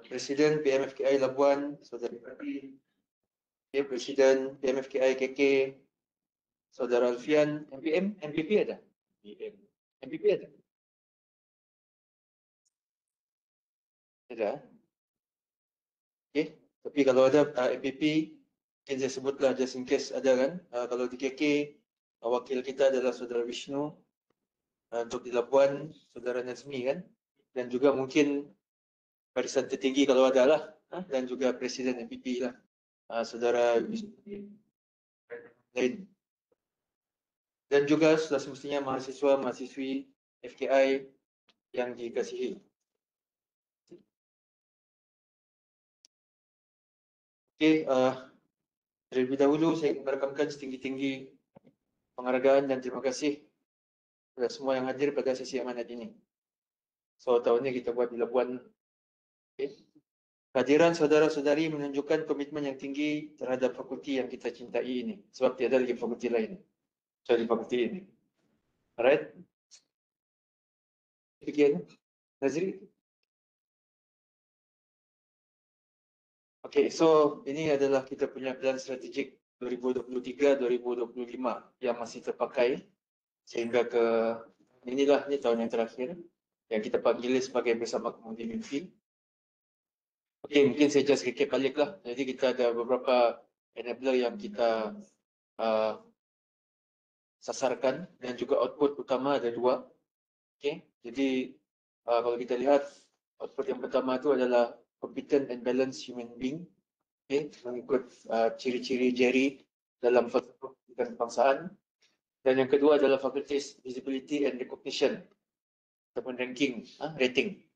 Presiden PMFKI Labuan, Saudara Fatih, Presiden PMFKI KK, Saudara Alfian, MPP ada? MPP ada? Ada? Okay. Tapi kalau ada MPP, mungkin saya sebutlah just in case ada kan. Kalau di KK, wakil kita adalah Saudara Vishnu. Untuk di Labuan, Saudara Nazmi kan. Dan juga mungkin barisan tertinggi kalau ada lah. Dan juga Presiden MPP lah. Saudara Vishnu. Lain. Dan juga sudah semestinya mahasiswa-mahasiswi FKI yang dikasihi. Okey, terlebih dahulu saya ingin merakamkan setinggi-tinggi penghargaan dan terima kasih kepada semua yang hadir pada sesi amanat ini. So, tahun ini kita buat di Labuan. Okay. Kehadiran saudara-saudari menunjukkan komitmen yang tinggi terhadap fakulti yang kita cintai ini. Sebab tiada lagi fakulti lain. So, di fakulti ini. Alright? Demikian. Nazri? Okey, so ini adalah kita punya plan strategik 2023-2025 yang masih terpakai sehingga ke ini tahun yang terakhir yang kita panggil sebagai bersama Kemudi Mimpi. Okey, mungkin saya just recap balik lah. Jadi kita ada beberapa enabler yang kita sasarkan dan juga output utama ada dua. Okey, jadi kalau kita lihat output yang pertama itu adalah competent and balanced human being. Okay, mengikut ciri-ciri Jerry dalam falsafah pendidikan kebangsaan. Dan yang kedua adalah faculties visibility and recognition ataupun ranking, rating.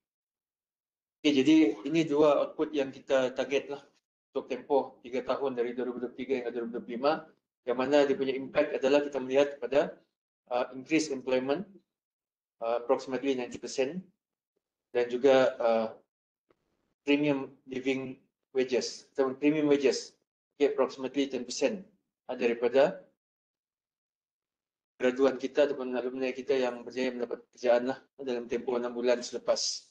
Okay, jadi ini dua output yang kita target lah untuk tempoh 3 tahun dari 2023 hingga 2025, yang mana dia punya impact adalah kita melihat kepada increase employment approximately 90% dan juga premium living wages, atau premium wages, okay, approximately 10% daripada graduan kita ataupun alumni kita yang berjaya mendapat pekerjaan lah dalam tempoh 6 bulan selepas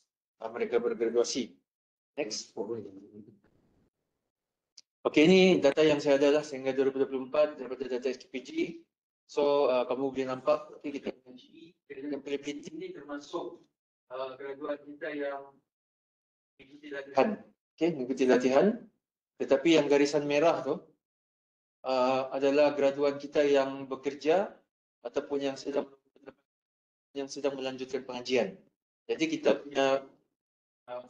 mereka bergraduasi. Next. Okey, ini data yang saya ada lah sehingga 2024 daripada data SKPG. So, kamu boleh nampak, okay, kita employability ini termasuk graduan kita yang mengikuti latihan. Okay, mengikuti latihan. Tetapi yang garisan merah tu adalah graduan kita yang bekerja ataupun yang sedang melanjutkan pengajian. Jadi kita punya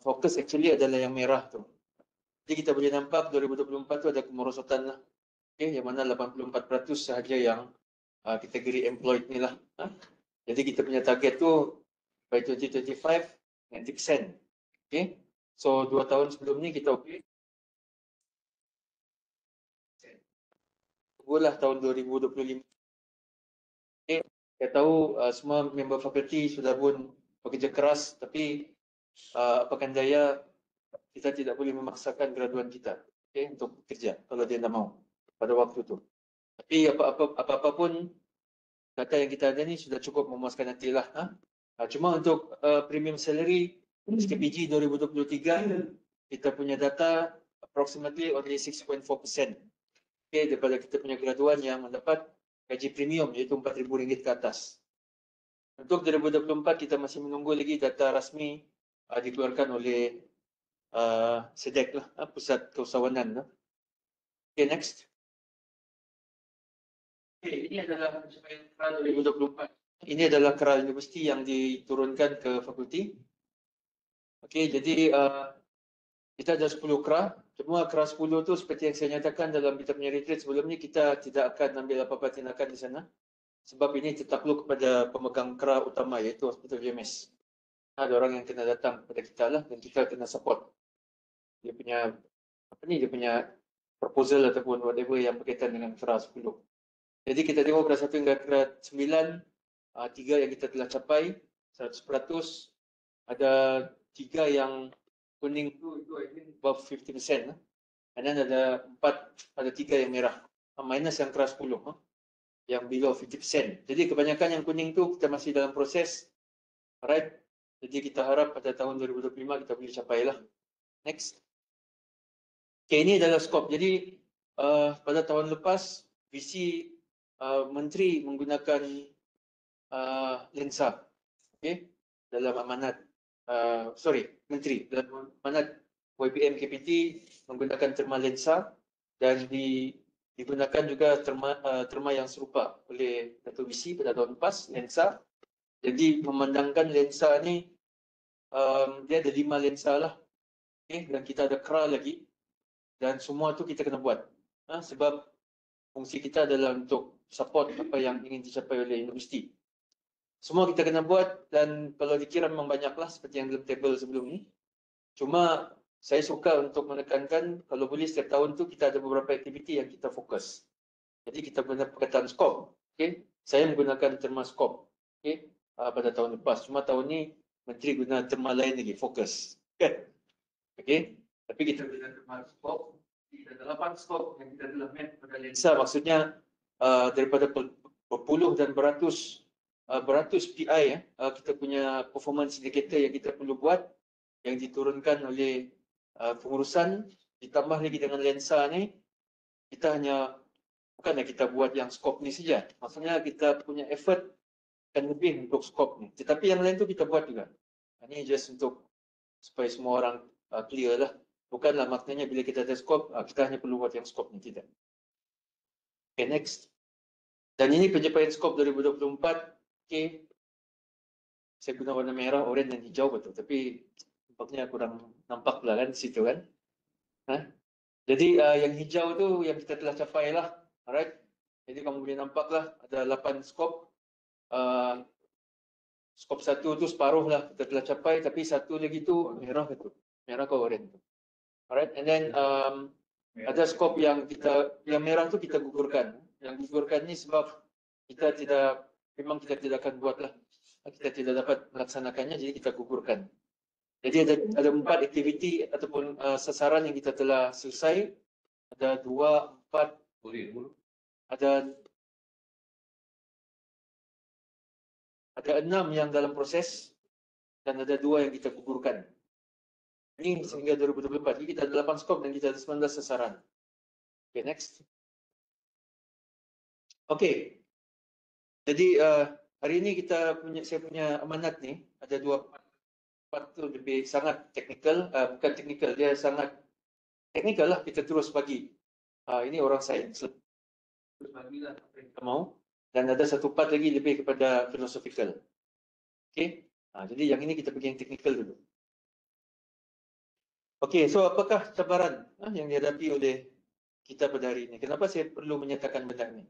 fokus actually adalah yang merah tu. Jadi kita boleh nampak 2024 tu ada kemerosotan lah. Okay, yang mana 84% sahaja yang kategori employed ni lah. Jadi kita punya target tu by 2025 90%. Okay. So 2 tahun sebelum ni kita okey. Tunggulah tahun 2025. Okay. Saya tahu semua member fakulti sudah pun bekerja keras, tapi apakan daya kita tidak boleh memaksakan graduan kita, okay, untuk bekerja kalau dia tidak mau pada waktu tu. Tapi apa-apa pun data yang kita ada ni sudah cukup memuaskan hati lah. Cuma untuk premium salary SKPG 2023 kita punya data approximately only 6.4%. Okay, daripada kita punya graduan yang mendapat gaji premium iaitu RM4,000 ke atas. Untuk 2024 kita masih menunggu lagi data rasmi dikeluarkan oleh SEDEC lah, Pusat Keusahawanan lah. Okay, next. Okay, ini adalah pencapaian KRAL 2024. Ini adalah KRAL universiti yang diturunkan ke fakulti. Okay, jadi kita ada 10 KRA. Cuma KRA 10 tu seperti yang saya nyatakan dalam kita punya retreat sebelum ni, kita tidak akan ambil apa-apa tindakan di sana. Sebab ini tertakluk kepada pemegang KRA utama iaitu Hospital JMS. Ada orang yang kena datang kepada kita lah dan kita kena support. Dia punya dia punya proposal ataupun whatever yang berkaitan dengan KRA 10. Jadi kita tengok KRA 1 hingga KRA 9, 3 yang kita telah capai 100%. Ada 3 yang kuning tu itu I think above 50%. And then ada 3 yang merah. Minus yang keras 10. Yang below 50%. Jadi kebanyakan yang kuning tu kita masih dalam proses. Alright. Jadi kita harap pada tahun 2025 kita boleh capai lah. Next. Okay, ini adalah skop. Jadi pada tahun lepas visi menteri menggunakan lensa, okay, dalam amanat menteri dalam amanat YPM KPT menggunakan terma lensa dan digunakan juga terma yang serupa oleh Dato' Visi pada tahun lepas, lensa. Jadi memandangkan lensa ni dia ada 5 lensa lah, okay, dan kita ada KRA lagi dan semua tu kita kena buat sebab fungsi kita adalah untuk support apa yang ingin dicapai oleh universiti. Semua kita kena buat dan kalau dikira memang banyaklah seperti yang dalam table sebelum ni. Cuma saya suka untuk menekankan kalau boleh setiap tahun tu kita ada beberapa aktiviti yang kita fokus. Jadi kita guna perkataan skop. Okay? Saya menggunakan terma skop, okay, pada tahun lepas. Cuma tahun ni menteri guna terma lain lagi, fokus. Okay? Tapi kita guna terma skop. Kita ada 8 skop yang kita telah map pada lensa. Maksudnya daripada berpuluh dan beratus PI kita punya performance indicator yang kita perlu buat yang diturunkan oleh pengurusan, ditambah lagi dengan lensa ni, kita hanya bukanlah kita buat yang skop ni saja. Maksudnya kita punya effort kan lebih untuk skop ni. Tetapi yang lain tu kita buat juga. Ini just untuk supaya semua orang clear lah. Bukanlah maknanya bila kita ada skop, kita hanya perlu buat yang skop ni, tidak. Okay, next. Dan ini pencapaian skop 2024. Okay. Saya guna warna merah, oranye dan hijau betul. Tapi nampaknya kurang nampak pula kan di situ kan. Jadi yang hijau tu yang kita telah capai lah. Alright. Jadi kamu boleh nampak lah ada 8 skop. Skop 1 tu separuh lah kita telah capai. Tapi satu lagi tu merah betul. Merah ke oranye tu. Alright. And then ada skop yang merah tu kita gugurkan. Yang gugurkan ni sebab kita memang kita tidak akan buat lah. Kita tidak dapat melaksanakannya, jadi kita gugurkan. Jadi ada 4 aktiviti ataupun sasaran yang kita telah selesai. Ada 2, 4, ada 6 yang dalam proses dan ada 2 yang kita gugurkan. Ini sehingga 2024. Jadi kita ada 8 skop dan kita ada 19 sasaran. Okay, next. Okay. Jadi hari ini saya punya amanat ni ada 2 part tu lebih sangat teknikal, bukan teknikal, dia sangat teknikal lah, kita terus bagi. Ini orang sains, terus bagilah apa yang kita mau. Dan ada satu part lagi lebih kepada philosophical. Okay, jadi yang ini kita pergi yang teknikal dulu. Okay, so apakah cabaran yang dihadapi oleh kita pada hari ini? Kenapa saya perlu menyatakan benda ini?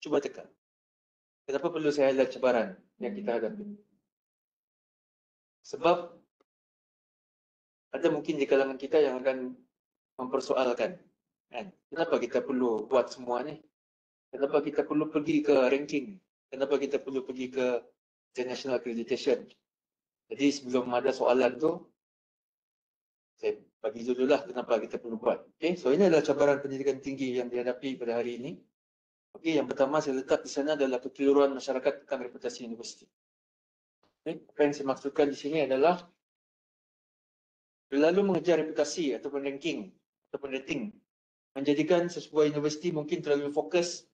Cuba tekan. Kenapa perlu saya highlight cabaran yang kita hadapi? Sebab ada mungkin di kalangan kita yang akan mempersoalkan, kan? Kenapa kita perlu buat semua ni? Kenapa kita perlu pergi ke ranking? Kenapa kita perlu pergi ke international accreditation? Jadi sebelum ada soalan tu, saya bagi dululah kenapa kita perlu buat. Okay, so ini adalah cabaran pendidikan tinggi yang dihadapi pada hari ini. Okay, yang pertama saya letak di sana adalah kekeliruan masyarakat tentang reputasi universiti. Okay, apa yang saya maksudkan di sini adalah terlalu mengejar reputasi ataupun ranking ataupun rating menjadikan sebuah universiti mungkin terlalu fokus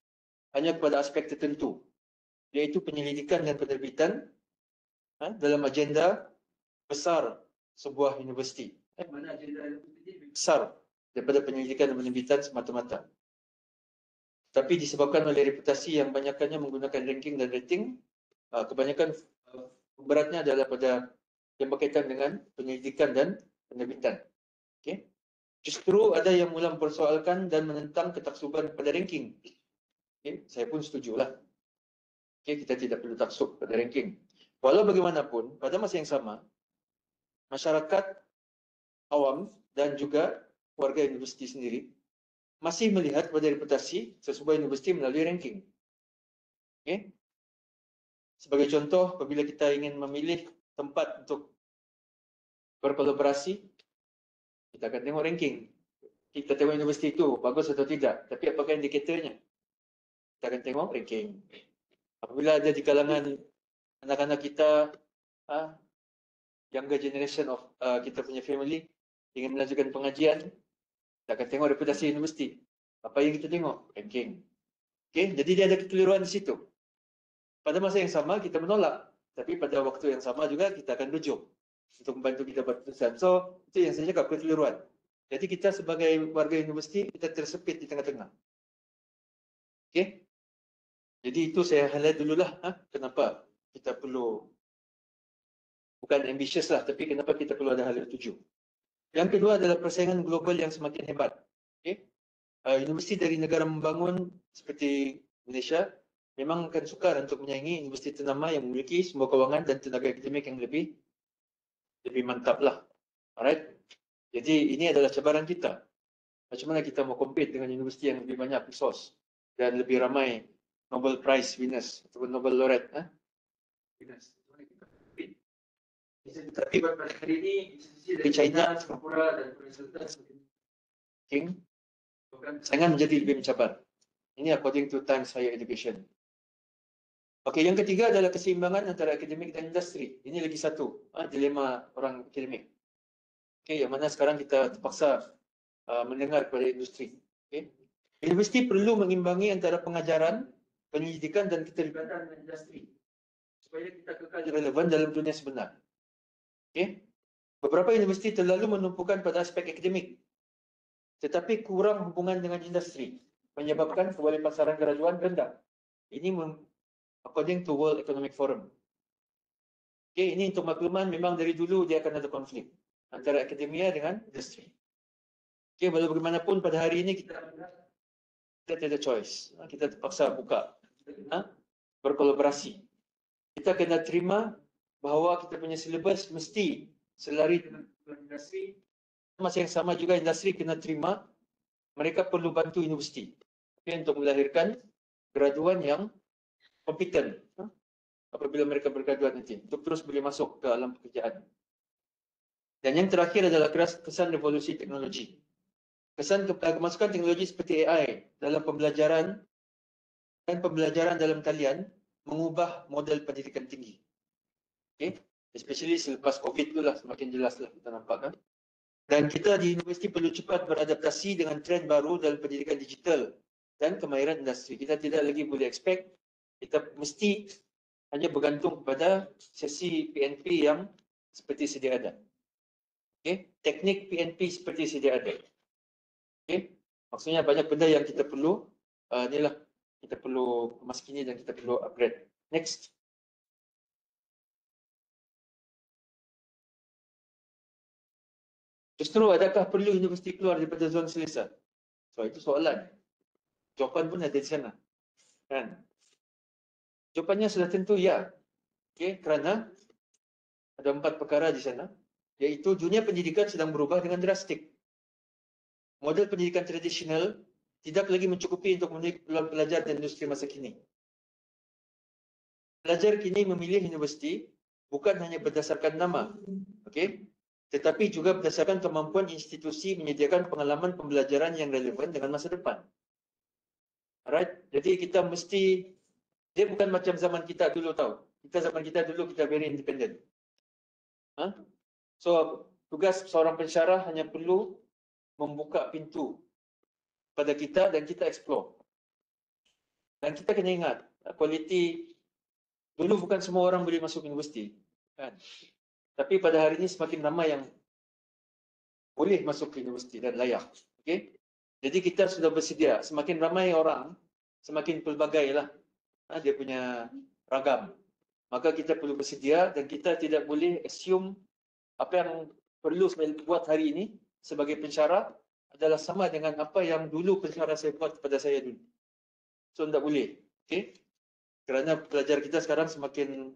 hanya kepada aspek tertentu, iaitu penyelidikan dan penerbitan dalam agenda besar sebuah universiti. Mana agenda lebih besar daripada penyelidikan dan penerbitan semata-mata. Tapi disebabkan oleh reputasi yang banyaknya menggunakan ranking dan rating, kebanyakan beratnya adalah pada yang berkaitan dengan penyelidikan dan penerbitan. Okay. Justru ada yang mula mempersoalkan dan menentang ketaksuban pada ranking. Okay. Saya pun setujulah. Okay. Kita tidak perlu taksub pada ranking. Walau bagaimanapun, pada masa yang sama, masyarakat awam dan juga warga universiti sendiri masih melihat pada reputasi sesebuah universiti melalui ranking. Okay. Sebagai contoh, apabila kita ingin memilih tempat untuk berkolaborasi, kita akan tengok ranking. Kita tengok universiti itu bagus atau tidak. Tapi apakah indikatornya? Kita akan tengok ranking. Apabila ada di kalangan anak-anak kita, younger generation of kita punya family, ingin melanjutkan pengajian, kita akan tengok reputasi universiti. Apa yang kita tengok? Ranking. Okay, jadi dia ada kekeliruan di situ. Pada masa yang sama kita menolak, tapi pada waktu yang sama juga kita akan rujuk untuk membantu kita buat keputusan. So, itu yang saya cakap, kekeliruan. Jadi kita sebagai warga universiti, kita tersepit di tengah-tengah. Okay? Jadi itu saya highlight dululah, kenapa kita perlu, bukan ambitious lah, tapi kenapa kita perlu ada hal yang tuju. Yang kedua adalah persaingan global yang semakin hebat. Okay? Universiti dari negara membangun seperti Malaysia memang akan sukar untuk menyaingi universiti ternama yang memiliki semua kewangan dan tenaga akademik yang lebih mantap lah. Alright. Jadi ini adalah cabaran kita. Macam mana kita mau compete dengan universiti yang lebih banyak resource dan lebih ramai Nobel Prize winners ataupun Nobel laureate. Winners. Tapi pada hari ini institusi dari China, Singapura dan Korea Selatan semakin saingan menjadi lebih mencabar. Ini according to Times Higher Education. Okey, yang ketiga adalah keseimbangan antara akademik dan industri. Ini lagi satu dilema orang akademik. Okey, yang mana sekarang kita terpaksa mendengar kepada industri. Okey. Universiti perlu mengimbangi antara pengajaran, penyelidikan dan keterlibatan dengan industri supaya kita kekal relevan dalam dunia sebenar. Okey. Beberapa universiti terlalu menumpukan pada aspek akademik tetapi kurang hubungan dengan industri menyebabkan kualiti pasaran graduan rendah. Ini according to World Economic Forum. Okay, ini untuk makluman, memang dari dulu dia akan ada konflik antara akademia dengan industri. Okay, walau bagaimanapun pada hari ini kita tidak ada choice. Kita terpaksa buka, berkolaborasi. Kita kena terima bahawa kita punya silibus mesti selari dengan industri. Masa yang sama juga industri kena terima mereka perlu bantu universiti untuk melahirkan graduan yang kompeten apabila mereka bergraduat nanti untuk terus boleh masuk ke alam pekerjaan. Dan yang terakhir adalah kesan revolusi teknologi. Kemasukan teknologi seperti AI dalam pembelajaran dan pembelajaran dalam talian mengubah model pendidikan tinggi. Okay? Especially selepas COVID itulah semakin jelaslah kita nampak kan. Dan kita di universiti perlu cepat beradaptasi dengan trend baru dalam pendidikan digital dan kemahiran industri. Kita tidak lagi boleh expect, kita mesti hanya bergantung kepada sesi PNP yang seperti sedia ada. Okay? Teknik PNP seperti sedia ada. Okay? Maksudnya banyak benda yang kita perlu, inilah kita perlu kemaskini dan kita perlu upgrade. Next. Justru adakah perlu universiti keluar daripada zon selesa? So itu soalan. Jawapan pun ada di sana. Kan? Jawapannya sudah tentu ya. Okay? Kerana ada 4 perkara di sana. Iaitu dunia pendidikan sedang berubah dengan drastik. Model pendidikan tradisional tidak lagi mencukupi untuk memenuhi keperluan pelajar dan industri masa kini. Pelajar kini memilih universiti bukan hanya berdasarkan nama. Okay? Tetapi juga berdasarkan kemampuan institusi menyediakan pengalaman pembelajaran yang relevan dengan masa depan. Alright, jadi kita mesti, dia bukan macam zaman kita dulu tahu. Zaman kita dulu kita very independent. So, tugas seorang pensyarah hanya perlu membuka pintu pada kita dan kita explore. Dan kita kena ingat, kualiti, dulu bukan semua orang boleh masuk universiti. Kan? Tapi pada hari ini semakin ramai yang boleh masuk ke universiti dan layak. Okay? Jadi kita sudah bersedia. Semakin ramai orang, semakin pelbagailah dia punya ragam. Maka kita perlu bersedia dan kita tidak boleh assume apa yang perlu saya buat hari ini sebagai pensyarah adalah sama dengan apa yang dulu pensyarah saya buat kepada saya dulu. So, tidak boleh. Okay? Kerana pelajar kita sekarang semakin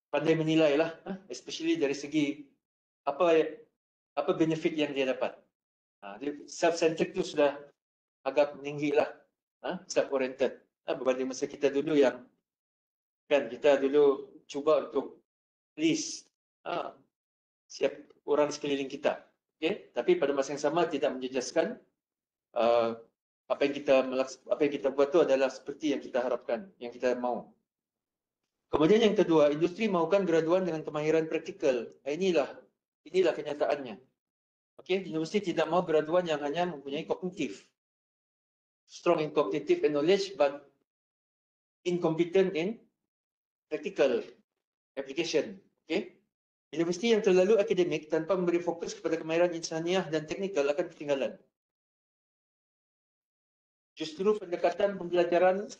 pandai menilai lah, especially dari segi apa benefit yang dia dapat. Self-centered tu sudah agak meninggi lah, self-oriented. Berbanding masa kita dulu yang kan kita dulu cuba untuk please siap orang sekeliling kita. Okay? Tapi pada masa yang sama tidak menjejaskan apa yang kita buat tu adalah seperti yang kita harapkan, yang kita mahu. Kemudian yang kedua, industri mahukan graduan dengan kemahiran praktikal. Inilah inilah kenyataannya. Okey, universiti tidak mahu graduan yang hanya mempunyai kognitif, strong in cognitive and knowledge, but incompetent in practical application. Okey, universiti yang terlalu akademik tanpa memberi fokus kepada kemahiran insaniah dan teknikal akan ketinggalan. Justru pendekatan pembelajaran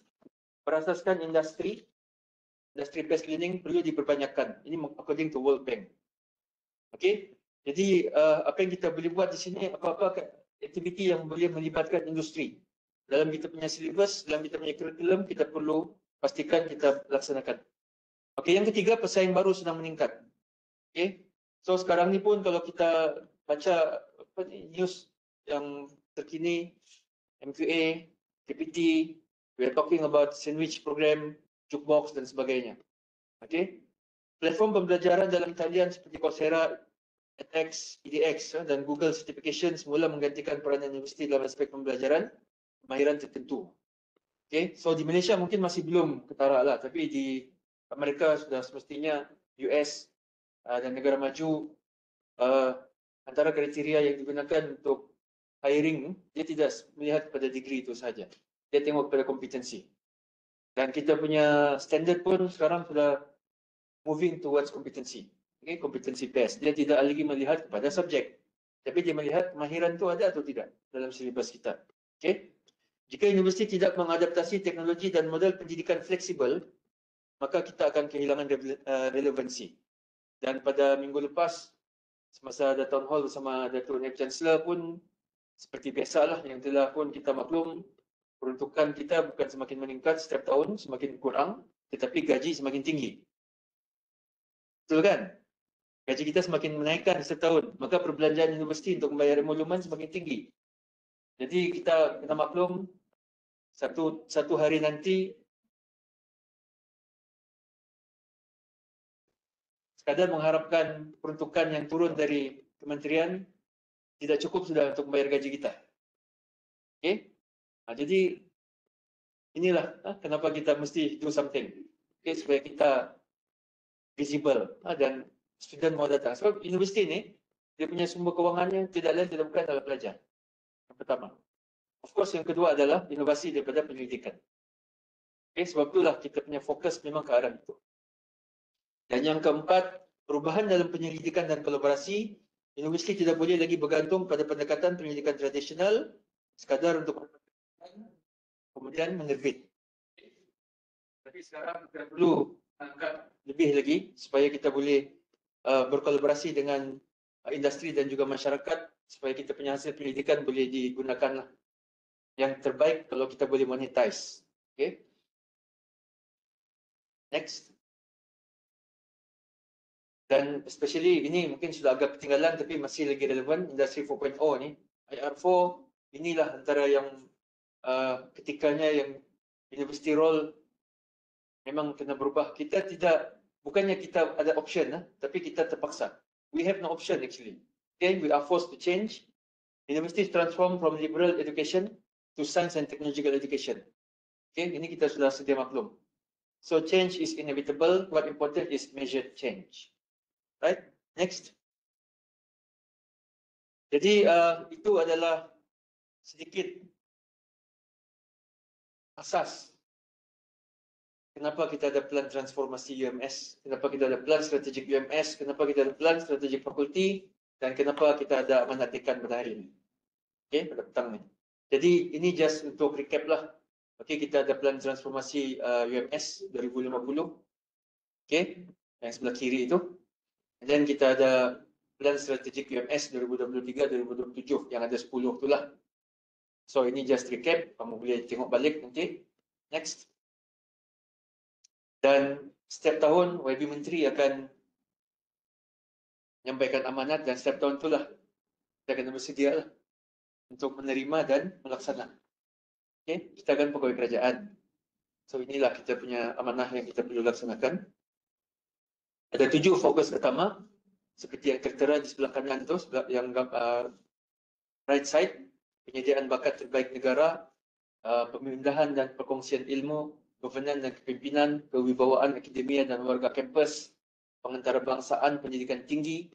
berasaskan industri-based learning perlu diperbanyakkan. Ini according to World Bank. Okey, jadi apa yang kita boleh buat di sini, apa-apa aktiviti yang boleh melibatkan industri. Dalam kita punya silibus, dalam kita punya kurikulum, kita perlu pastikan kita laksanakan. Okey, yang ketiga, pesaing baru sedang meningkat. Okey, so sekarang ni pun kalau kita baca news yang terkini, MQA, KPT, we are talking about sandwich program, jukebox dan sebagainya. Okey, platform pembelajaran dalam talian seperti Coursera, edX, EDX dan Google Certification semula menggantikan peranan universiti dalam aspek pembelajaran kemahiran tertentu. Okay, so di Malaysia mungkin masih belum ketara lah, tapi di Amerika sudah semestinya, US dan negara maju, antara kriteria yang digunakan untuk hiring, dia tidak melihat pada degree itu saja. Dia tengok pada kompetensi. Dan kita punya standard pun sekarang sudah moving towards kompetensi. Okay, kompetensi based. Dia tidak lagi melihat kepada subjek, tapi dia melihat kemahiran itu ada atau tidak dalam silibus kita. Okay. Jika universiti tidak mengadaptasi teknologi dan model pendidikan fleksibel, maka kita akan kehilangan relevansi. Dan pada minggu lepas, semasa ada town hall bersama Datuk Naib Chancellor pun, seperti biasalah yang telah pun kita maklum, peruntukan kita bukan semakin meningkat setiap tahun, semakin kurang, tetapi gaji semakin tinggi. Betul kan? Gaji kita semakin menaikkan setiap tahun, maka perbelanjaan universiti untuk membayar emolumen semakin tinggi. Jadi kita kena maklum, satu hari nanti sekadar mengharapkan peruntukan yang turun dari kementerian tidak cukup sudah untuk membayar gaji kita. Okay? Jadi inilah kenapa kita mesti do something, okay, supaya kita visible dan student mau datang. Sebab universiti ni dia punya sumber kewangannya tidak lain tidak bukan adalah pelajar. Yang pertama. Of course yang kedua adalah inovasi daripada penyelidikan. Okay, sebab itulah kita punya fokus memang ke arah itu. Dan yang keempat, perubahan dalam penyelidikan dan kolaborasi. Universiti tidak boleh lagi bergantung pada pendekatan penyelidikan tradisional sekadar untuk kemudian menerbit. Tapi sekarang kita perlu angkat lebih lagi supaya kita boleh berkolaborasi dengan industri dan juga masyarakat supaya kita punya hasil penyelidikan boleh digunakan yang terbaik kalau kita boleh monetize. Okay. Next. Dan especially ini mungkin sudah agak ketinggalan tapi masih lagi relevan, Industri 4.0 ni. IR4 inilah antara yang ketikanya yang university role memang kena berubah. Kita tidak, bukannya kita ada option, tapi kita terpaksa. We have no option actually. Okay, we are forced to change. Universities transform from liberal education to science and technological education. Okay, ini kita sudah sedia maklum. So change is inevitable. What important is measured change. Right? Next. Jadi itu adalah sedikit asas kenapa kita ada plan transformasi UMS, kenapa kita ada plan strategik UMS, kenapa kita ada plan strategik fakulti, dan kenapa kita ada amanat dekan pada hari ini. Okay, pada petang ni. Jadi ini just untuk recap lah. Okay, kita ada plan transformasi UMS 2050. Okay, yang sebelah kiri itu. Dan kita ada plan strategik UMS 2023-2027 yang ada 10 itulah. So ini just recap, kamu boleh tengok balik nanti. Next. Dan setiap tahun YB Menteri akan menyampaikan amanat dan setiap tahun itulah kita kena bersedia lah untuk menerima dan melaksanakan. Okay, kita akan pegawai kerajaan. So inilah kita punya amanah yang kita perlu laksanakan. Ada 7 fokus utama seperti yang tertera di sebelah kanan itu, yang right side, penyediaan bakat terbaik negara, pemindahan dan perkongsian ilmu, governance dan kepimpinan, kewibawaan akademia dan warga kampus, pengantarbangsaan pendidikan tinggi,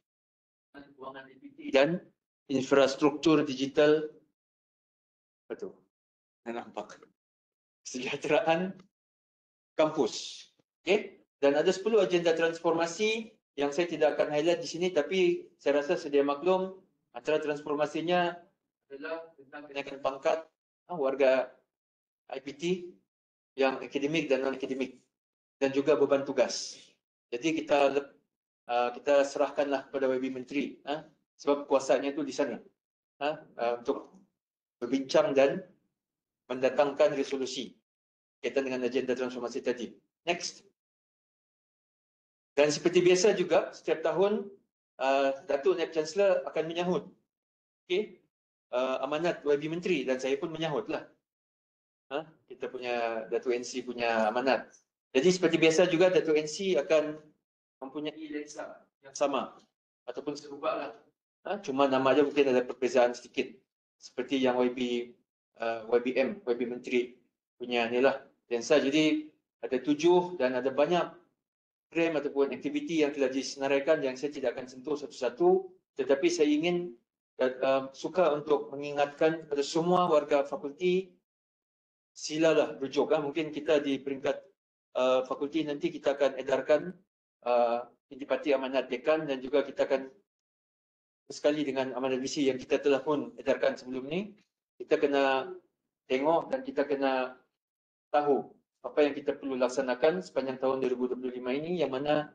Kewangan IPT dan infrastruktur digital. Betul. Nampak. Kesejahteraan kampus. Okey, dan ada 10 agenda transformasi yang saya tidak akan highlight di sini, tapi saya rasa sedia maklum antara transformasinya adalah tentang kenaikan pangkat warga IPT yang akademik dan non-akademik dan juga beban tugas. Jadi kita serahkanlah kepada YB Menteri sebab kuasanya itu di sana untuk berbincang dan mendatangkan resolusi kaitan dengan agenda transformasi tadi. Next. Dan seperti biasa juga, setiap tahun Datuk Naib Chancellor akan menyahut amanat YB Menteri dan saya pun menyahutlah. Kita punya Datuk NC punya amanat. Jadi seperti biasa juga Datuk NC akan mempunyai lensa yang sama ataupun serupa lah. Cuma nama aja mungkin ada perbezaan sedikit. Seperti yang YB Menteri punya ni lah lensa. Jadi ada 7 dan ada banyak program ataupun aktiviti yang telah disenaraikan yang saya tidak akan sentuh satu-satu, tetapi saya ingin suka untuk mengingatkan kepada semua warga fakulti, silalah rujuk. Mungkin kita di peringkat fakulti nanti kita akan edarkan intipati amanat dekan dan juga kita akan sekali dengan amanat visi yang kita telah pun edarkan sebelum ni, kita kena tengok dan kita kena tahu apa yang kita perlu laksanakan sepanjang tahun 2025 ini, yang mana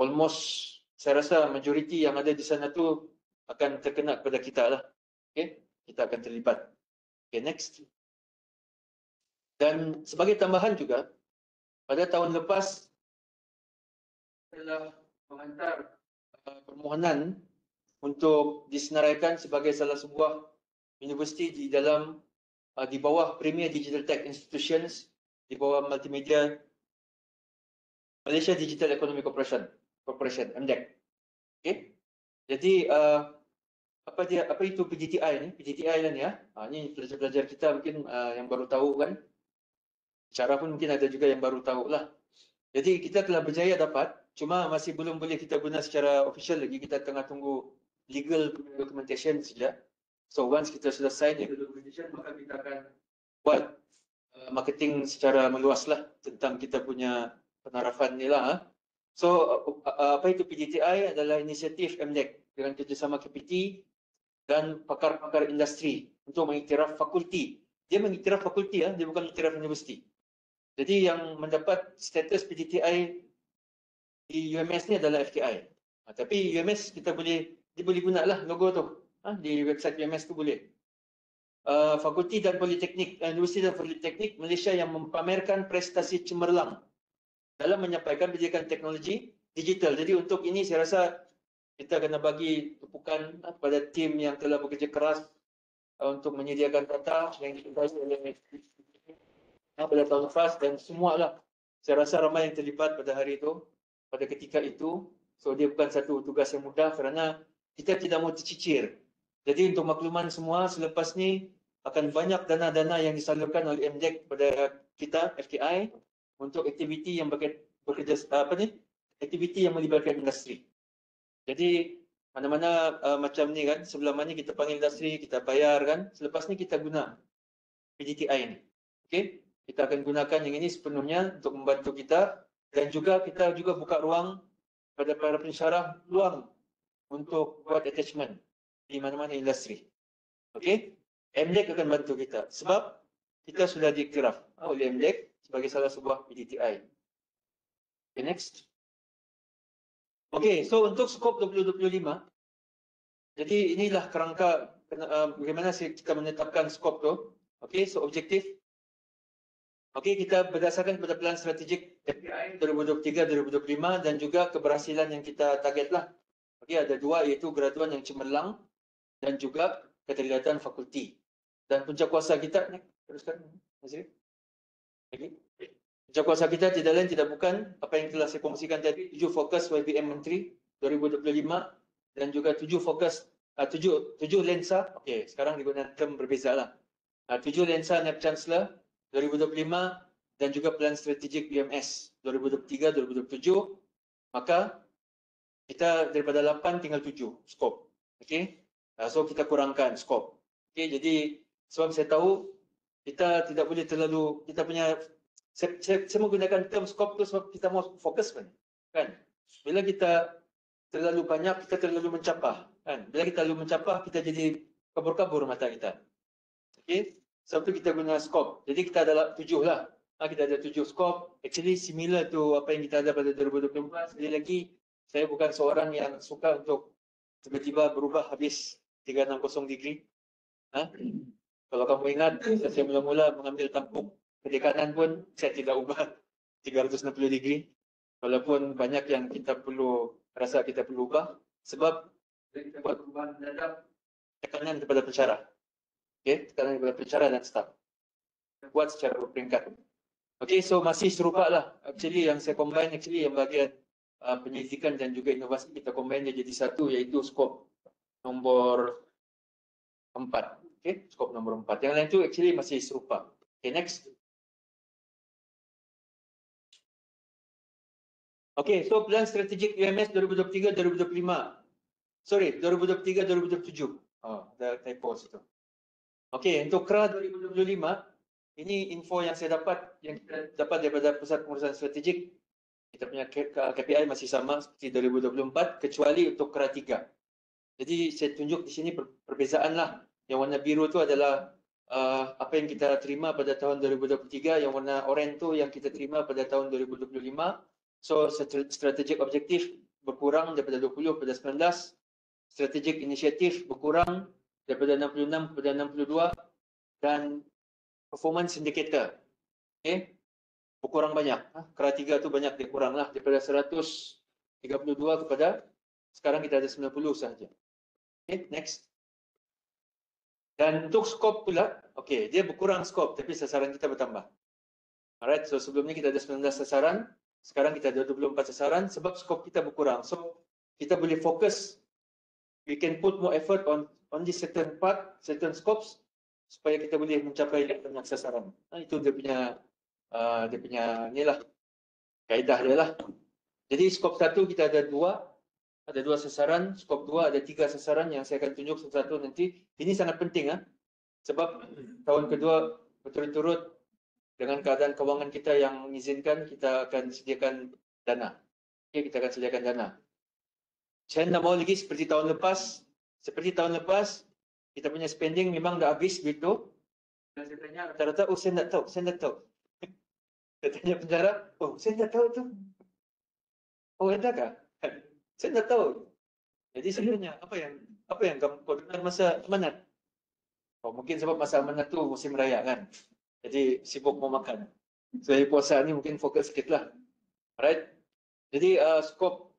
almost saya rasa majoriti yang ada di sana tu akan terkena kepada kita lah. Okay? Kita akan terlibat. Okay, next. Dan sebagai tambahan juga, pada tahun lepas telah menghantar permohonan untuk disenaraikan sebagai salah sebuah universiti di bawah Premier Digital Tech Institutions, di bawah Multimedia Malaysia Digital Economy Corporation MDEC. Okay? Jadi apa itu PDTI ni? PDTI lah ni ini pelajar-pelajar kita mungkin yang baru tahu kan. Cara pun mungkin ada juga yang baru tahu lah. Jadi kita telah berjaya dapat, cuma masih belum boleh kita guna secara official lagi. Kita tengah tunggu legal documentation saja. So once kita sudah sign legal documentation, maka kita akan buat marketing secara meluas lah tentang kita punya penarafan ni lah. So apa itu PDTI? Adalah inisiatif MDEC dengan kerjasama KPT dan pakar-pakar industri untuk mengiktiraf fakulti. Dia mengiktiraf fakulti, dia bukan mengiktiraf universiti. Jadi yang mendapat status PDTI di UMS ni adalah FKI. Tapi UMS dia boleh gunalah logo tu. Di website UMS tu boleh. Fakulti dan Politeknik, Universiti dan Politeknik Malaysia yang mempamerkan prestasi cemerlang dalam menyampaikan pendidikan teknologi digital. Jadi untuk ini saya rasa kita kena bagi tumpukan kepada tim yang telah bekerja keras untuk menyediakan data yang dibagi oleh pada tahun lepas dan semualah. Saya rasa ramai yang terlibat pada hari itu, pada ketika itu. So dia bukan satu tugas yang mudah kerana kita tidak mahu tercicir. Jadi untuk makluman semua, selepas ni akan banyak dana-dana yang disalurkan oleh MDEC kepada kita FKI untuk aktiviti yang bekerja aktiviti yang melibatkan industri. Jadi mana-mana macam ni kan, sebelah mana kita panggil industri, kita bayar kan, selepas ni kita guna PDTI ni. Okey? Kita akan gunakan yang ini sepenuhnya untuk membantu kita, dan juga kita juga buka ruang pada para pensyarah peluang untuk buat attachment di mana-mana industri. Okey? MDEC akan bantu kita sebab kita sudah diiktiraf oleh MDEC sebagai salah sebuah PDTI. Okay, next. Okey, so untuk skop 2025, jadi inilah kerangka bagaimana kita menetapkan skop tu. Okey, so objektif. Okey, kita berdasarkan pada plan strategik FPI 2023-2025 dan juga keberhasilan yang kita targetlah. Okey, ada 2 iaitu graduan yang cemerlang dan juga keterlibatan fakulti. Dan punca kuasa kita, teruskan Nazri. Okey. Punca kuasa kita tidak lain tidak bukan apa yang telah saya kongsikan tadi, 7 fokus YBM Menteri 2025 dan juga 7 fokus 7 lensa. Okey, sekarang digunakan term berbezalah. 7 lensa Naib Chancellor 2025 dan juga plan strategik UMS 2023-2027, maka Kita daripada 8 tinggal 7 skop. Okey. So kita kurangkan skop. Okey, jadi sebab saya tahu kita tidak boleh terlalu, kita punya, saya menggunakan term skop tu sebab kita mau fokus kan. Bila kita terlalu banyak, kita terlalu mencapah kan. Bila kita terlalu mencapah, kita jadi kabur-kabur mata kita. Okey, sebab tu kita guna skop. Jadi kita ada 7 lah. Kita ada 7 skop. Actually similar tu apa yang kita ada pada 2024. Sekali lagi, saya bukan seorang yang suka untuk tiba-tiba berubah habis 360 degree. Kalau kamu ingat, saya mula-mula mengambil tampuk ke kanan pun saya tidak ubah 360 degree. Walaupun banyak yang kita perlu rasa kita perlu ubah, sebab kita buat perubahan mendadak tekanan kepada pencara. Okey, tekanan kepada pencara dan staf. Buat secara berperingkat. Okey, so masih serupa lah. Actually yang saya combine yang bahagian penyelidikan dan juga inovasi kita combine dia jadi satu, iaitu skop nombor 4. Okey, skop nombor 4. Yang lain tu actually masih serupa. Okay, next. Okay, so plan strategik UMS 2023-2025. Sorry, 2023-2027. Oh, ada typo situ. Okay, untuk KRA 2025, ini info yang saya dapat, yang kita dapat daripada Pusat Pengurusan Strategik. Kita punya KPI masih sama seperti 2024, kecuali untuk KRA 3. Jadi saya tunjuk di sini perbezaan lah. Yang warna biru tu adalah apa yang kita terima pada tahun 2023, yang warna oranye tu yang kita terima pada tahun 2025. So strategic objektif berkurang daripada 20 kepada 19, strategic inisiatif berkurang daripada 66 kepada 62, dan performance indicator berkurang banyak. KRA 3 tu banyak dia kurang lah, daripada 132 kepada sekarang kita ada 90 sahaja. Okay, next. Dan untuk skop pula, okay, dia berkurang skop tapi sasaran kita bertambah. Alright, so sebelum ni kita ada 19 sasaran, sekarang kita ada 24 sasaran sebab skop kita berkurang. So kita boleh fokus, we can put more effort on this certain part, certain scopes, supaya kita boleh mencapai banyak sasaran. Itu dia punya inilah kaedah dia lah. Jadi skop 1 kita ada 2 sasaran, skop 2 ada 3 sasaran yang saya akan tunjuk satu-satu nanti. Ini sangat penting sebab tahun kedua berturut-turut dengan keadaan kewangan kita yang mengizinkan, kita akan sediakan dana. Okay, kita akan sediakan dana. Saya nak mau lagi seperti tahun lepas. Seperti tahun lepas, kita punya spending memang dah habis begitu. Dan saya tanya rata-rata, oh saya tak tahu, saya tak tahu. Saya tanya penjara, oh saya tak tahu tu. Oh adakah? Saya tak tahu. Jadi saya tanya, apa yang kamu dengar masa amanat? Oh mungkin sebab masa amanat tu musim raya kan. Jadi sibuk mau makan. Jadi puasa ni mungkin fokus sikit lah. Alright. Jadi skop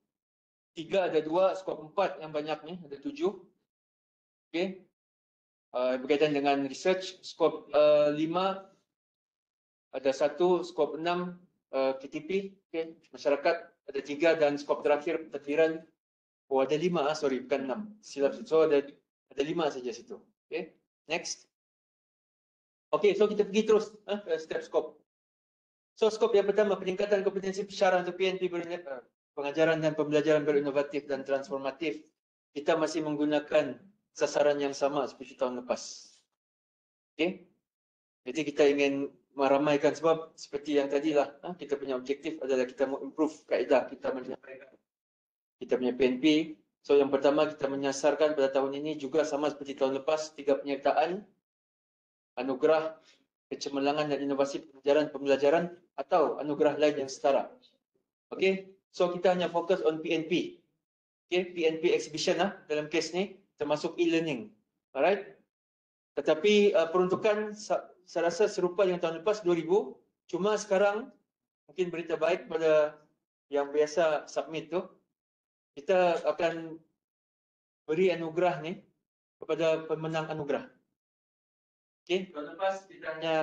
3 ada 2, skop 4 yang banyak ni ada 7. Okay. Berkaitan dengan research, skop 5 ada 1, skop 6 KTP, okay. Masyarakat ada 3, dan skop terakhir pentadbiran, oh ada 5, sorry bukan 6, silap. So ada 5 saja situ. Okay. Next. Okay, so kita pergi terus step skop. So skop yang pertama, peningkatan kompetensi pensyarah untuk PNP pengajaran dan pembelajaran berinovatif dan transformatif. Kita masih menggunakan sasaran yang sama seperti tahun lepas. Okay. Jadi kita ingin meramaikan, sebab seperti yang tadilah, kita punya objektif adalah kita mau improve kaedah kita menyampaikan kita punya PNP. So yang pertama kita menyasarkan pada tahun ini juga sama seperti tahun lepas, 3 penyertaan, anugerah kecemerlangan dan inovasi pembelajaran atau anugerah lain yang setara. Okay, so kita hanya fokus on PNP. Okay, PNP exhibition dalam kes ni termasuk e-learning. Alright. Tetapi peruntukan saya rasa serupa dengan tahun lepas 2000, cuma sekarang mungkin berita baik pada yang biasa submit tu, kita akan beri anugerah ni kepada pemenang anugerah. Okay, tahun lepas kita hanya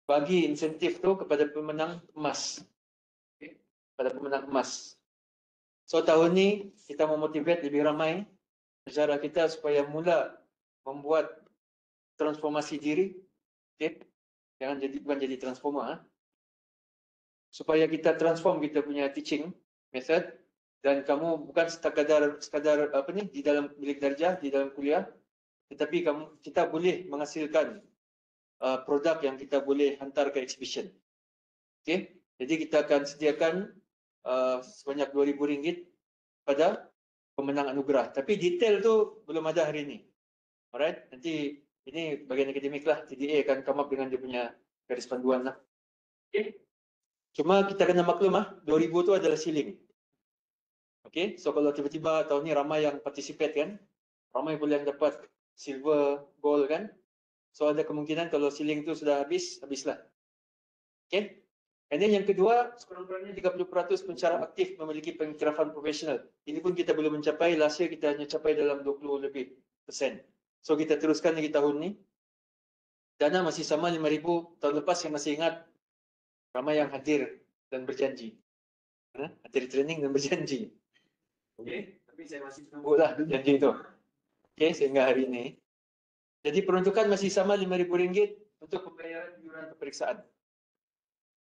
bagi insentif tu kepada pemenang emas. Okay, kepada pemenang emas. So tahun ni kita memotivate lebih ramai pensyarah kita supaya mula membuat transformasi diri. Okay, bukan jadi transformer. Supaya kita transform kita punya teaching method, dan kamu bukan sekadar apa ni di dalam bilik darjah, di dalam kuliah, tetapi kita boleh menghasilkan produk yang kita boleh hantar ke exhibition. Okey, jadi kita akan sediakan sebanyak RM2,000 pada pemenang anugerah. Tapi detail tu belum ada hari ini. Alright, nanti ini bagian akademik lah. TDA akan come up dengan dia punya garis panduan lah. Okay. Cuma kita kena maklum RM2,000 tu adalah ceiling. Okay, so kalau tiba-tiba tahun ni ramai yang participate kan, ramai boleh yang dapat silver, gold kan. So ada kemungkinan kalau ceiling tu sudah habislah. Okay. And then yang kedua, sekurang-kurangnya 30% pencara aktif memiliki pengiktirafan profesional. Ini pun kita belum mencapai, last year kita hanya capai dalam 20 lebih persen. So kita teruskan lagi tahun ni. Dana masih sama 5,000, tahun lepas yang masih ingat, ramai yang hadir dan berjanji. Hadir training dan berjanji. Okay, tapi saya masih tunggulah janji itu. Okay, sehingga hari ini. Jadi peruntukan masih sama RM5,000 untuk pembayaran iuran peperiksaan.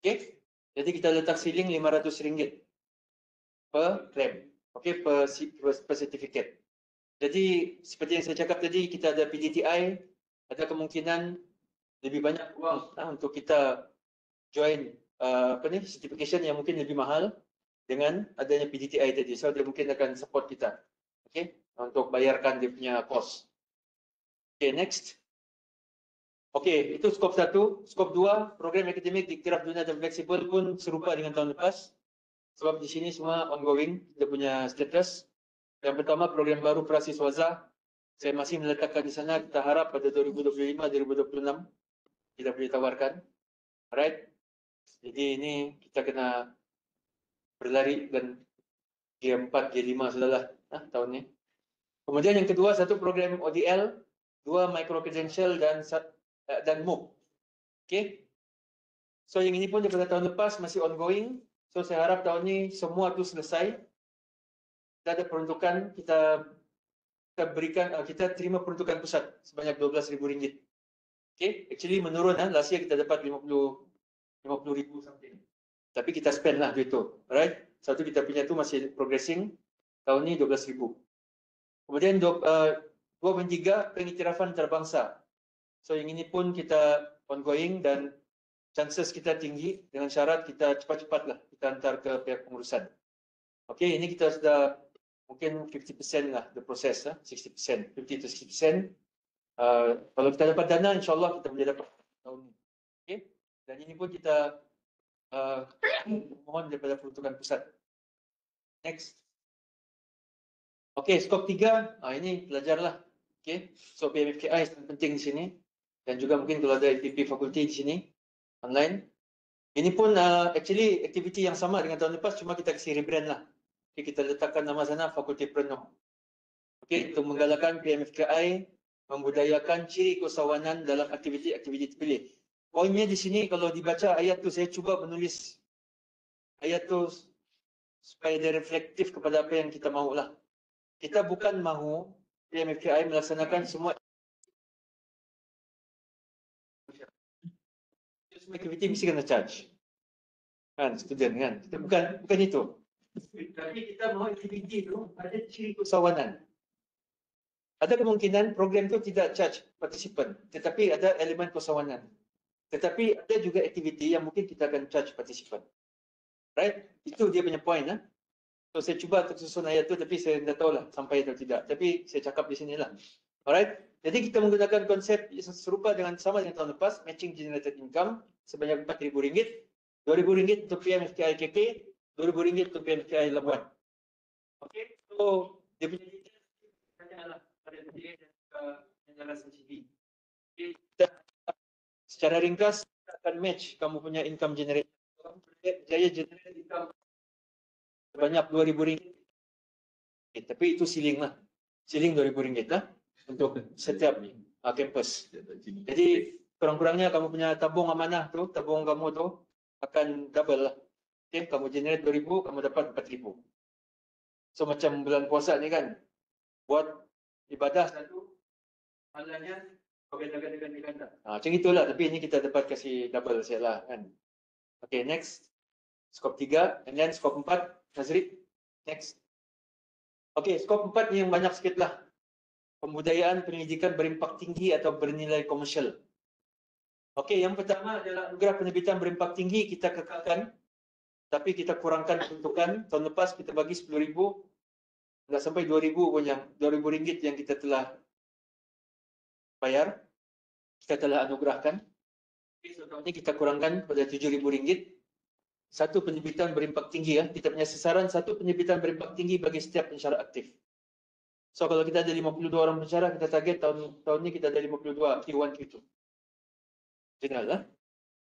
Okay, jadi kita letak ceiling RM500 per claim. Okay, per certificate. Jadi seperti yang saya cakap tadi, kita ada PDTI, ada kemungkinan lebih banyak uang untuk kita join certification yang mungkin lebih mahal dengan adanya PDTI tadi. So dia mungkin akan support kita. Okay, untuk bayarkan dia punya cost. Okay, next. Okey, itu skop 1. Skop 2, program akademik di iktiraf dunia dan fleksibel pun serupa dengan tahun lepas. Sebab di sini semua ongoing, dia punya status. Yang pertama, program baru Prasiswaza. Saya masih meletakkan di sana, kita harap pada 2025-2026 kita boleh tawarkan. Alright. Jadi ini kita kena berlari dan G4, G5 sudahlah tahun ni. Kemudian yang kedua, satu program ODL, 2 micro credential dan MOOC. Okay. So yang ini pun daripada tahun lepas masih ongoing. So saya harap tahun ini semua tu selesai. Kita ada peruntukan, kita terima peruntukan pusat sebanyak RM12,000. Okay. Actually menurun last year kita dapat 50,000 something. Tapi kita spend lah duit tu. Alright. Satu kita punya tu masih progressing. Tahun ni 12,000. Kemudian 2/3 pengiktirafan antarabangsa. So yang ini pun kita ongoing dan chances kita tinggi dengan syarat kita cepat-cepatlah kita hantar ke pihak pengurusan. Okey, ini kita sudah mungkin 50% lah the process 60%, 50 to 60%. Kalau kita dapat dana, insyaAllah kita boleh dapat tahun ini. Okey, dan ini pun kita mohon daripada peruntukan pusat. Next. Okey, skop 3, ini belajarlah. Okey, so PMFKI sangat penting di sini. Dan juga mungkin kalau ada LPP fakulti di sini, online. Ini pun actually aktiviti yang sama dengan tahun lepas, cuma kita kasih rebrand lah. Okay, kita letakkan nama sana Fakulti Penuh. Okay, untuk menggalakkan PMFKI, membudayakan ciri keusahawanan dalam aktiviti-aktiviti terpilih. Poinnya di sini, kalau dibaca ayat tu, saya cuba menulis ayat tu supaya dia reflektif kepada apa yang kita mahulah. Kita bukan mahu PMFKI melaksanakan semua aktiviti mesti kena charge. Kan, student kan. Kita bukan itu. Tapi kita mahu aktiviti itu ada ciri keusahawanan. Ada kemungkinan program itu tidak charge participant, tetapi ada elemen keusahawanan. Tetapi ada juga aktiviti yang mungkin kita akan charge participant. Right? Itu dia punya point. So saya cuba untuk susun ayat itu, tapi saya tidak tahu lah sampai atau tidak. Tapi saya cakap di sinilah. Alright? Jadi kita menggunakan konsep serupa sama dengan tahun lepas, matching generated income sebanyak RM4,000, RM2,000 untuk PMFKI KK, RM2,000 untuk PMFKI Labuan. Okey, so dia punya detail hanyalah pada DA dan penjelasan CV. Okay. Secara ringkas kita akan match kamu punya income generation. Jaya generate income sebanyak RM2,000. Okay, tapi itu ceiling lah. Ceiling RM2,000 lah untuk setiap kampus. Jadi kurang-kurangnya kamu punya tabung amanah tu, tabung kamu tu akan double lah. Okay, kamu generate RM2,000, kamu dapat RM4,000. So macam bulan puasa ni kan, buat ibadah satu, malangnya kau ganda-ganda. Macam itulah, tapi ini kita dapat kasih double saya lah kan. Okay, next. Skop 3, and then skop 4, Nazri. Next. Okey, skop 4 ni yang banyak sikit lah. Pembudayaan pendidikan berimpak tinggi atau bernilai komersial. Okey, yang pertama adalah anugerah penerbitan berimpak tinggi kita kekalkan, tapi kita kurangkan peruntukan. Tahun lepas kita bagi 10,000, tidak sampai 2,000 pun yang RM2,000 yang kita telah bayar, kita telah anugerahkan. Okay, so tahun ini kita kurangkan pada RM7,000. Satu penerbitan berimpak tinggi ya. Kita punya sasaran satu penerbitan berimpak tinggi bagi setiap pensyarah aktif. So kalau kita ada 52 orang pensyarah, kita target tahun ini kita ada 52 Q1 Q2. General lah.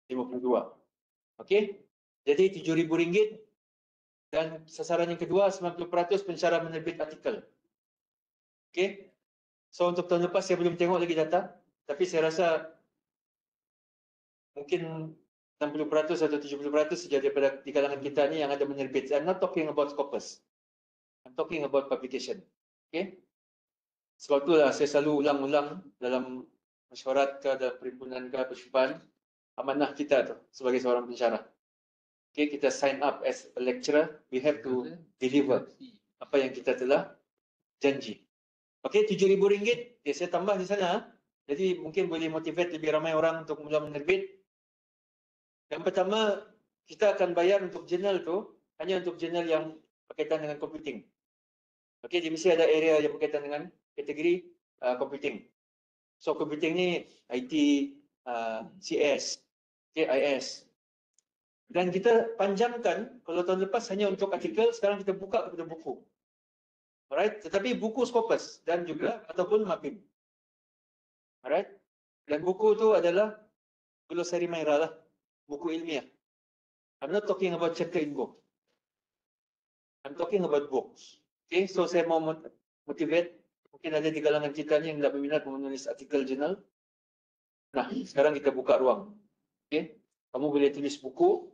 52. Okey. Jadi RM7,000 dan sasaran yang kedua 90% pensyarah menerbit artikel. Okey. So untuk tahun lepas saya belum tengok lagi data, tapi saya rasa mungkin 60% atau 70% saja daripada di kalangan kita ni yang ada menerbit. I'm not talking about Scopus. I'm talking about publication. Okay? Sebab itulah saya selalu ulang-ulang dalam mesyuarat ke, dalam perhimpunan ke, persyuapan, amanah kita tu sebagai seorang pensyarah. Okay, kita sign up as a lecturer, we have to deliver apa yang kita telah janji. Okay, RM7,000, okay, saya tambah di sana. Jadi mungkin boleh motivate lebih ramai orang untuk mula menerbit. Yang pertama, kita akan bayar untuk jurnal tu hanya untuk jurnal yang berkaitan dengan computing. Okey, di mesti ada area yang berkaitan dengan kategori computing. So computing ni IT, CS, IS. Dan kita panjangkan, kalau tahun lepas hanya untuk artikel, sekarang kita buka kepada buku. Alright, tetapi buku Scopus dan juga ataupun MAPIM. Alright, dan buku tu adalah glosary Maira lah. Buku ilmiah. I'm not talking about chapter in book. I'm talking about books. Okay, so saya mau motivate. Mungkin ada di kalangan kita ni yang tidak berminat menulis artikel jurnal. Nah, sekarang kita buka ruang. Okay, kamu boleh tulis buku.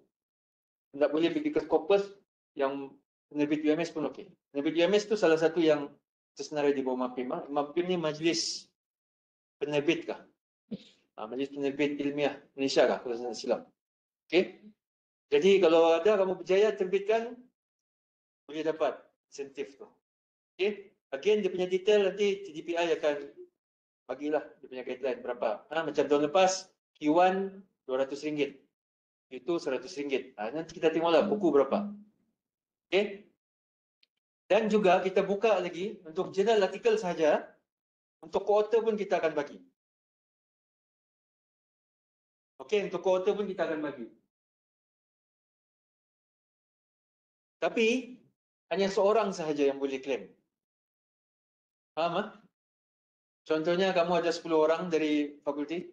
Tidak boleh pergi ke Scopus yang penerbit UMS pun okey. Penerbit UMS tu salah satu yang tersenarai di bawah MAPIM. MAPIM ni majlis penerbit kah? Majlis penerbit ilmiah Malaysia kah? Kalau saya silap. Okey. Jadi kalau ada kamu berjaya terbitkan, boleh dapat insentif tu. Okey. Again dia punya detail nanti TDPI akan bagilah dia punya guideline berapa. Macam tahun lepas Q1 RM200, itu RM100. Nanti kita tengoklah buku berapa. Okey. Dan juga kita buka lagi untuk jurnal artikel saja, untuk co-author pun kita akan bagi. Okey, untuk co-author pun kita akan bagi. Tapi hanya seorang sahaja yang boleh claim. Faham? Contohnya kamu ada 10 orang dari fakulti,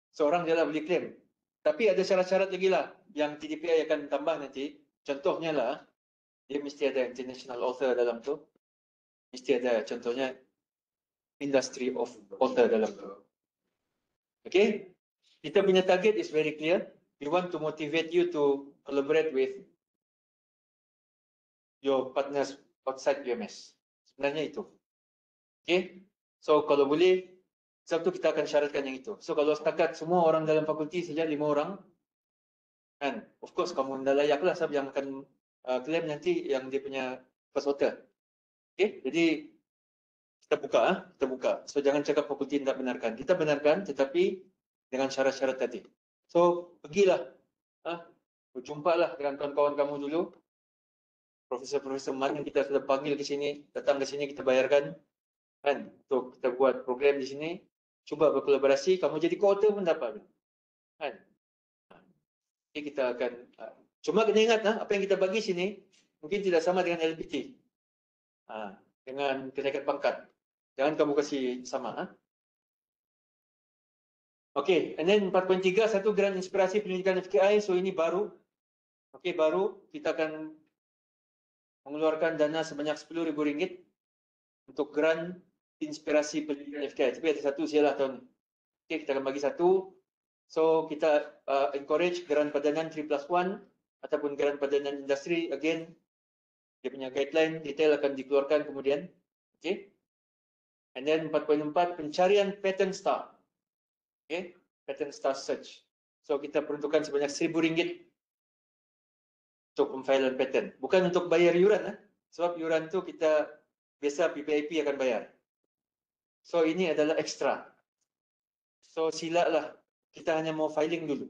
seorang je lah boleh claim. Tapi ada syarat-syarat lagi lah yang TDPI akan tambah nanti. Contohnya lah, dia mesti ada international author dalam tu. Mesti ada contohnya industry of author dalam tu. Okay? Kita punya target is very clear. We want to motivate you to collaborate with your partners outside UMS. Sebenarnya itu. Okay? So kalau boleh, sebab tu kita akan syaratkan yang itu. So kalau setakat semua orang dalam fakulti saja 5 orang, kan? Of course kamu dah layak lah sebab yang akan claim nanti yang dia punya first author. Okay? Jadi kita buka, kita buka. So jangan cakap fakulti tidak benarkan. Kita benarkan tetapi dengan syarat-syarat tadi. So pergilah, berjumpalah dengan kawan-kawan kamu dulu. Profesor-profesor mana yang kita sudah panggil ke sini, datang ke sini kita bayarkan, kan, untuk kita buat program di sini. Cuba berkolaborasi, kamu jadi co-author pun dapat, kan. Jadi kita akan, cuma kena ingat, apa yang kita bagi sini mungkin tidak sama dengan LPT, dengan kenaikan pangkat. Jangan kamu kasih sama. Okay, and then 4.3, satu grant inspirasi pendidikan FKI. So ini baru, baru kita akan mengeluarkan dana sebanyak RM10,000 untuk grant inspirasi pendidikan FKI. Tapi ada satu sialah tahun. Okay, kita akan bagi satu. So kita encourage grant padanan 3+1 ataupun grant padanan industri. Again, dia punya guideline detail akan dikeluarkan kemudian. Okay. And then 4.4, pencarian patent star. Okay, patent star search. So kita peruntukkan sebanyak RM1,000 untuk pemfailan patent. Bukan untuk bayar yuran. Sebab yuran tu kita biasa PPIP akan bayar. So ini adalah ekstra. So silalah kita hanya mau filing dulu.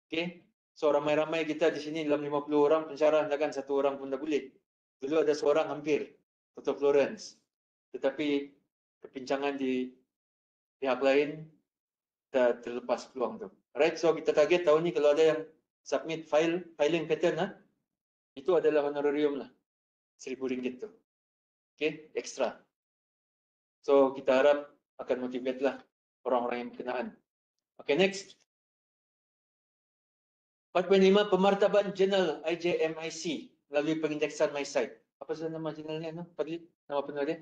Okay. So ramai-ramai kita di sini dalam 50 orang pensyarah, takkan satu orang pun tak boleh. Dulu ada seorang hampir, Dr. Florence. Tetapi kepincangan di pihak lain dah terlepas peluang tu. Alright, so kita target tahun ni kalau ada yang submit filing patent itu adalah honorarium lah. RM1,000 tu. Okay, extra. So kita harap akan motivate lah orang-orang yang berkenaan. Okay, next. 4.5 pemartaban jurnal IJMIC melalui pengindeksan MySite. Apa sahaja nama jurnalnya? Fadli, nama penuh dia?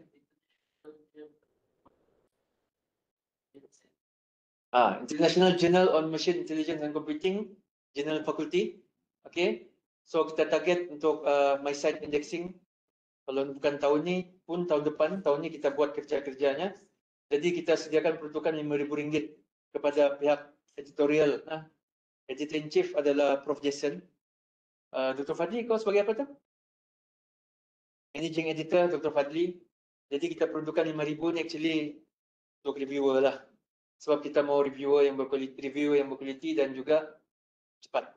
International Journal on Machine Intelligence and Computing, Journal Faculty. Okay, so kita target untuk MySite indexing. Kalau bukan tahun ni pun tahun depan, tahun ni kita buat kerja-kerjanya. Jadi kita sediakan peruntukan RM5,000 kepada pihak editorial. Editor-in-Chief adalah Prof. Jason. Dr. Fadli, kau sebagai apa tu? Managing Editor, Dr. Fadli. Jadi kita peruntukan RM5,000 ni actually untuk reviewer lah. Sebab kita mau reviewer yang berkualiti dan juga cepat.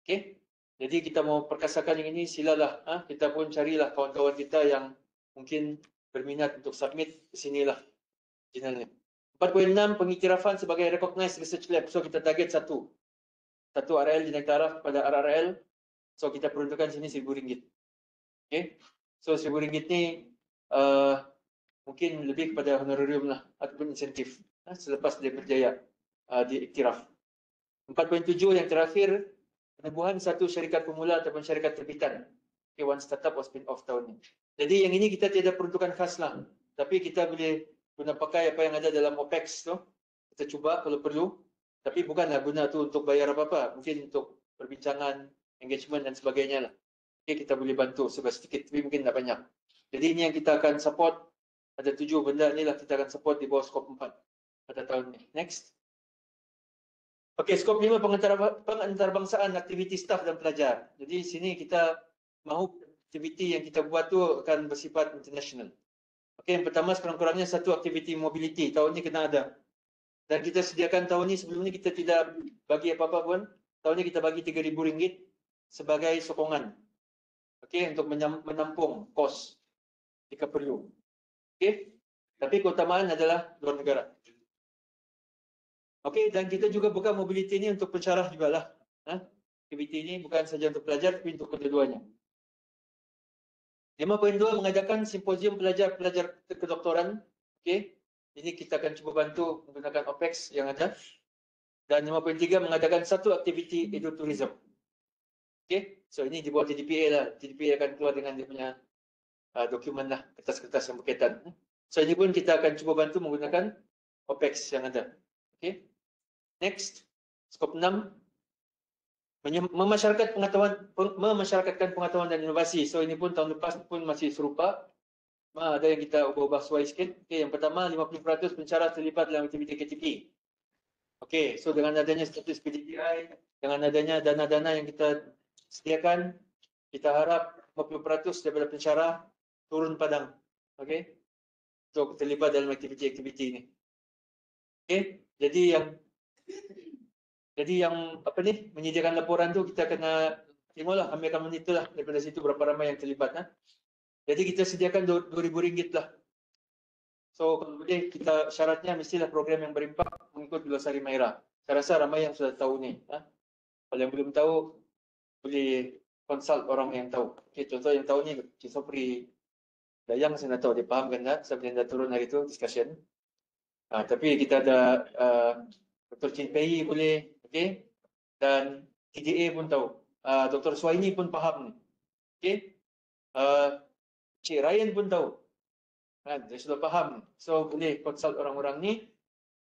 Okay? Jadi kita mau perkasakan yang ini, silalah. Kita pun carilah kawan-kawan kita yang mungkin berminat untuk submit ke sinilah jurnalnya. 4.6 pengiktirafan sebagai recognized research lab. So kita target satu RRL jenayah taraf pada RRL. So kita peruntukkan sini RM1,000. Okay. So RM1,000 ni mungkin lebih kepada honorarium lah ataupun insentif selepas dia berjaya diiktiraf. 4.7 yang terakhir, penubuhan satu syarikat pemula ataupun syarikat terbitan. Okay, one startup or spin off tahun ni. Jadi yang ini kita tidak peruntukan khas lah. Tapi kita boleh guna pakai apa yang ada dalam OPEX tu. Kita cuba kalau perlu. Tapi bukanlah guna tu untuk bayar apa-apa. Mungkin untuk perbincangan, engagement dan sebagainya lah. Okay, kita boleh bantu sedikit, tapi mungkin tak banyak. Jadi ini yang kita akan support. Ada 7 benda ni lah kita akan support di bawah skop 4 pada tahun ni. Next. Okey, skop 5 pengantarbangsaan aktiviti staf dan pelajar. Jadi sini kita mahu aktiviti yang kita buat tu akan bersifat international. Okey, yang pertama sekurang-kurangnya satu aktiviti mobility. Tahun ni kena ada. Dan kita sediakan tahun ni, sebelum ni kita tidak bagi apa-apa pun. Tahun ni kita bagi RM3,000 sebagai sokongan. Okey, untuk menampung kos jika perlu. Okey, tapi keutamaan adalah luar negara. Okey, dan kita juga buka mobility ini untuk pensyarah jugalah. Aktiviti ini bukan saja untuk pelajar, tapi untuk kedua-duanya. 5.2 mengadakan simposium pelajar-pelajar kedoktoran. Okey, ini kita akan cuba bantu menggunakan OPEX yang ada. Dan 5.3 mengadakan satu aktiviti edutourism. Okey, so ini dibuat TDPA lah. TDPA akan keluar dengan dia punya dokumen lah, kertas-kertas yang berkaitan. So ini pun kita akan cuba bantu menggunakan OPEX yang ada. Okey. Next, skop 6 memasyarakatkan pengetahuan dan inovasi. So ini pun tahun lepas pun masih serupa. Ada yang kita ubah-ubah sesuai sikit. Okey, yang pertama 50% pensyarah terlibat dalam aktiviti KTP. Okey, so dengan adanya status PDTI, dengan adanya dana-dana yang kita sediakan, kita harap 50% daripada pensyarah turun padang. Okey, untuk terlibat dalam aktiviti-aktiviti ini. Okey, jadi yang apa ni, menyediakan laporan tu kita kena tengoklah, ambilkan monitor lah daripada situ berapa ramai yang terlibat. Jadi kita sediakan RM2,000 lah. So kalau boleh, kita syaratnya mestilah program yang berimpak mengikut Glosari Mahirah. Saya rasa ramai yang sudah tahu ni. Kalau yang belum tahu, boleh consult orang yang tahu. Okay, contoh yang tahu ni, Cik Sopri Dayang, saya nak tahu dia faham kan tak? Sebab dia dah turun hari tu, discussion. Tapi kita ada Dr. Chin Pei boleh, okay? Dan TDA pun tahu. Dr. Suhaini pun faham ni. Okay? Cik Ryan pun tahu. Dia sudah faham. So boleh consult orang-orang ni.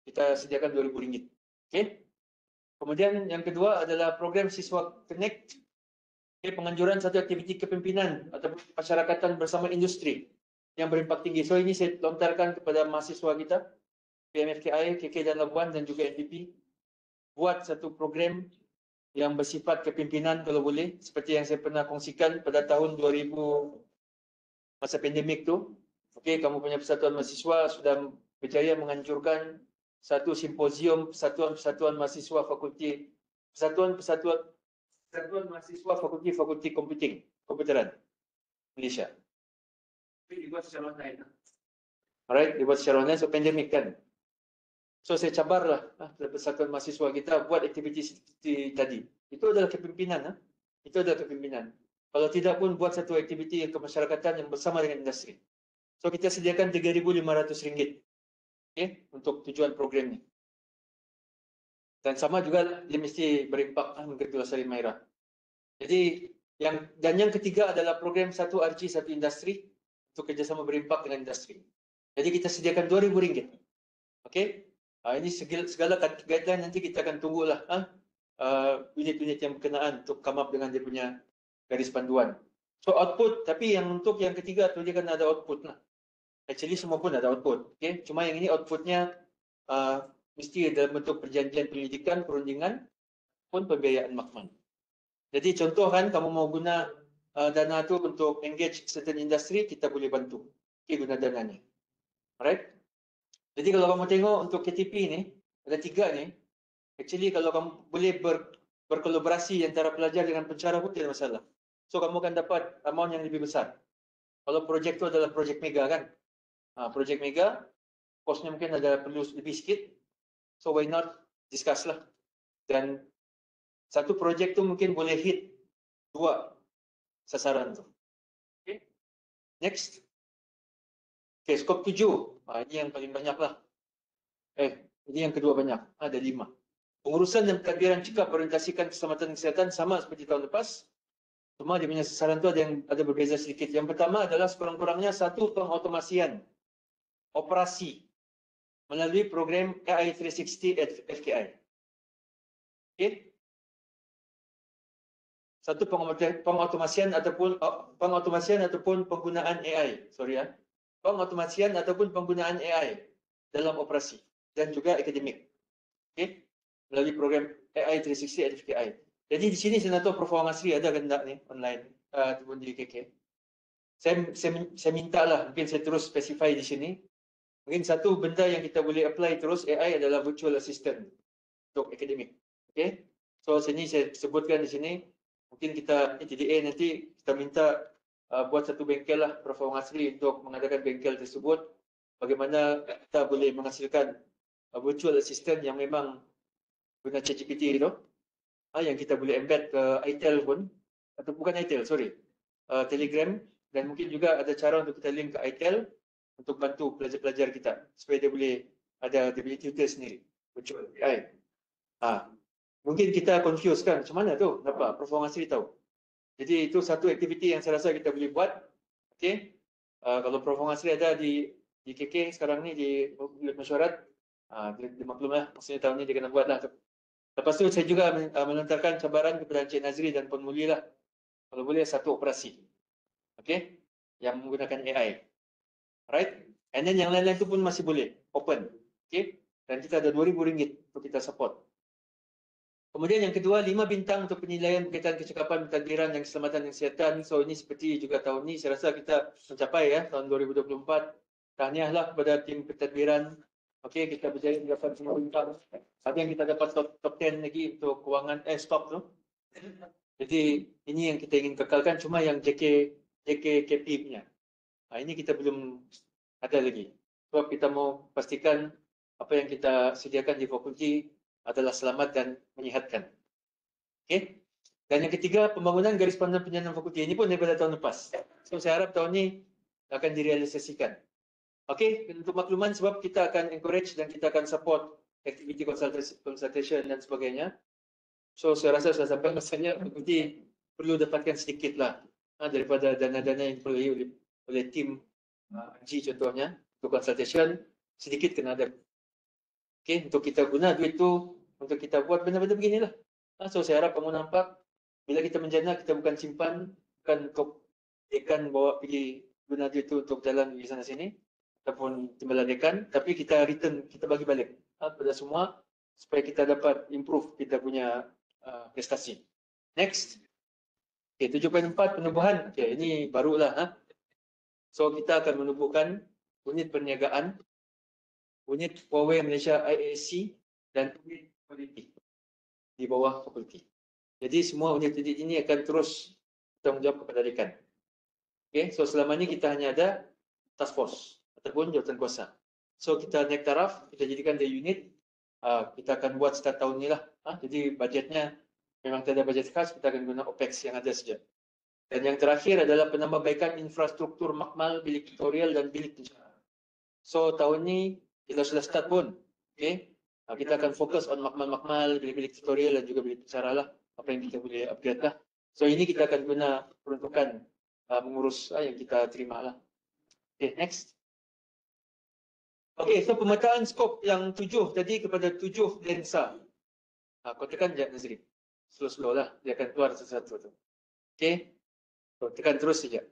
Kita sediakan RM2,000. Okay? Kemudian yang kedua adalah program Siswa Connect. Okay, penganjuran satu aktiviti kepimpinan atau masyarakatan bersama industri yang berimpak tinggi. So ini saya lontarkan kepada mahasiswa kita, PMFKI, KK dan Labuan dan juga NPP. Buat satu program yang bersifat kepimpinan kalau boleh, seperti yang saya pernah kongsikan pada tahun 2000 masa pandemik tu. Okey, kamu punya persatuan mahasiswa sudah berjaya menganjurkan satu simposium persatuan mahasiswa fakulti persatuan mahasiswa fakulti komputeran Malaysia. Tapi dibuat secara online. Alright, dibuat secara online so pandemik kan. So saya cabarlah persatuan mahasiswa kita buat aktiviti seperti tadi. Itu adalah kepimpinan. Itu adalah kepimpinan. Kalau tidak pun buat satu aktiviti kemasyarakatan yang bersama dengan industri. So kita sediakan RM3,500, okay, untuk tujuan program ni. Dan sama juga dia mesti berimpak ketua Salim Maira. Jadi yang ketiga adalah program satu RG satu industri untuk kerjasama berimpak dengan industri. Jadi kita sediakan RM2,000. Okey. Ini segala guideline nanti kita akan tunggulah unit-unit yang berkenaan untuk come up dengan dia punya garis panduan. So output, tapi untuk yang ketiga tu dia kan ada output lah. Actually semua pun ada output. Okay? Cuma yang ini outputnya mesti dalam bentuk perjanjian penyelidikan, perundingan pun pembiayaan makmal. Jadi contoh kan kamu mau guna dana tu untuk engage certain industry, kita boleh bantu. Okay, guna dananya. Alright? Jadi kalau kamu tengok untuk KTP ni, ada 3 ni. Actually kalau kamu boleh berkolaborasi antara pelajar dengan pencara pun tidak masalah. So kamu akan dapat amount yang lebih besar. Kalau projek tu adalah projek mega kan. Projek mega, kosnya mungkin ada perlu lebih sikit. So why not discuss lah. Dan satu projek tu mungkin boleh hit 2 sasaran tu. Okay. Next. Okay, skop 7. Ini yang paling banyak lah. Ini yang kedua banyak. Ada 5. Pengurusan dan pentadbiran cekap orientasikan keselamatan kesihatan sama seperti tahun lepas. Cuma dia punya sasaran tu ada berbeza sedikit. Yang pertama adalah sekurang-kurangnya satu pengautomasian operasi melalui program AI 360 FKI. Okay. Satu pengautomasian ataupun penggunaan AI. Pengautomasian ataupun penggunaan AI dalam operasi dan juga akademik. Okay. Melalui program AI 360 FKI. Jadi di sini saya nak tahu Prof. Wang Asri ada ke tak ni online ataupun di KK. Saya minta lah, mungkin saya terus specify di sini. Mungkin satu benda yang kita boleh apply terus AI adalah virtual assistant untuk akademik. Okay. So sini saya sebutkan di sini, mungkin kita TDA nanti kita minta buat satu bengkel lah Prof. Wang Asri untuk mengadakan bengkel tersebut. Bagaimana kita boleh menghasilkan virtual assistant yang memang guna ChatGPT itu, yang kita boleh embed ke ITEL pun, atau bukan ITEL, Telegram, dan mungkin juga ada cara untuk kita link ke ITEL untuk bantu pelajar-pelajar kita supaya dia boleh ada dia punya tutor sendiri, virtual AI. Mungkin kita confuse kan, macam mana tu? Kenapa? Prof. Wang Asri tahu. Jadi itu satu aktiviti yang saya rasa kita boleh buat. Okay. Kalau Prof. Wang Asri ada di KK sekarang ni di mesyuarat, dia maklum lah, maksudnya tahun ni dia kena buat lah. Lepas tu saya juga melontarkan cabaran kepada Encik Nazri dan Puan Muli lah. Kalau boleh satu operasi. Okay. Yang menggunakan AI. Alright. And then yang lain-lain tu pun masih boleh. Open. Okay. Dan kita ada RM2,000 untuk kita support. Kemudian yang kedua, 5 bintang untuk penilaian berkaitan kecekapan, pentadbiran dan keselamatan dan kesihatan. So ini seperti juga tahun ni, saya rasa kita mencapai ya, tahun 2024. Tahniahlah kepada tim pentadbiran. Okey, kita berjaya dapat 5 bintang. Ada yang kita dapat top 10 lagi untuk kewangan stok tu. Jadi ini yang kita ingin kekalkan, cuma yang JKKP punya. Ini kita belum ada lagi. Sebab kita mau pastikan apa yang kita sediakan di fakulti adalah selamat dan menyihatkan. Okey. Dan yang ketiga, pembangunan garis panduan penjanaan fakulti. Ini pun daripada tahun lepas. So saya harap tahun ini akan direalisasikan. Okey, untuk makluman sebab kita akan encourage dan kita akan support activity consultation dan sebagainya. So saya rasa sudah sampai masanya fakulti perlu dapatkan sedikit lah daripada dana-dana yang diperoleh oleh tim G contohnya untuk consultation, sedikit kena ada. Okey, untuk kita guna duit tu untuk kita buat benda-benda beginilah. So saya harap kamu nampak bila kita menjana kita bukan simpan, bukan untuk ikan bawa pergi guna duit tu untuk jalan di sana sini ataupun timbalan ikan, tapi kita return, kita bagi balik kepada semua supaya kita dapat improve kita punya prestasi. Next. Okay, 7.4 penubuhan. Okay, ini barulah. So kita akan menubuhkan unit perniagaan, unit Huawei Malaysia IASC dan unit quality di bawah fakulti. Jadi semua unit-unit ini akan terus bertanggungjawab kepada dekan. Okay, so selama ini kita hanya ada task force ataupun jawatan kuasa. So kita naik taraf, kita jadikan dia unit. Kita akan buat start tahun ni lah. Jadi budgetnya memang tidak ada budget khas, kita akan guna OPEX yang ada saja. Dan yang terakhir adalah penambahbaikan infrastruktur makmal, bilik tutorial dan bilik pensyarah. So tahun ni kita sudah start pun. Okay? Kita akan fokus on makmal-makmal, bilik-bilik tutorial dan juga bilik pensyarah lah. Apa yang kita boleh upgrade lah. So ini kita akan guna peruntukan mengurus yang kita terima lah. Okay, next. Okay, so pemetaan skop yang 7 tadi kepada 7 lensa. Kau tekan je Nazri. Slow-slow lah. Dia akan keluar satu-satu tu. Okay. So, tekan terus saja.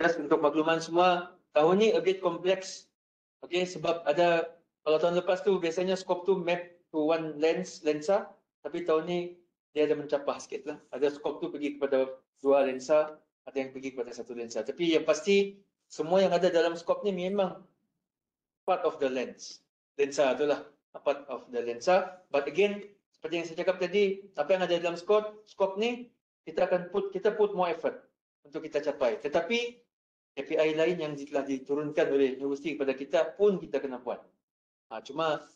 Just untuk makluman semua, tahun ni a bit kompleks. Okay, sebab ada, kalau tahun lepas tu biasanya skop tu map to one lensa. Tapi tahun ni dia ada mencapah sikit lah. Ada skop tu pergi kepada 2 lensa, ada yang pergi kepada 1 lensa. Tapi yang pasti, semua yang ada dalam skop ni memang part of the lens. Lensa itulah part of the lensa. But again, seperti yang saya cakap tadi, apa yang ada dalam skop ni, kita put more effort untuk kita capai. Tetapi KPI lain yang telah diturunkan oleh universiti kepada kita pun kita kena buat. Cuma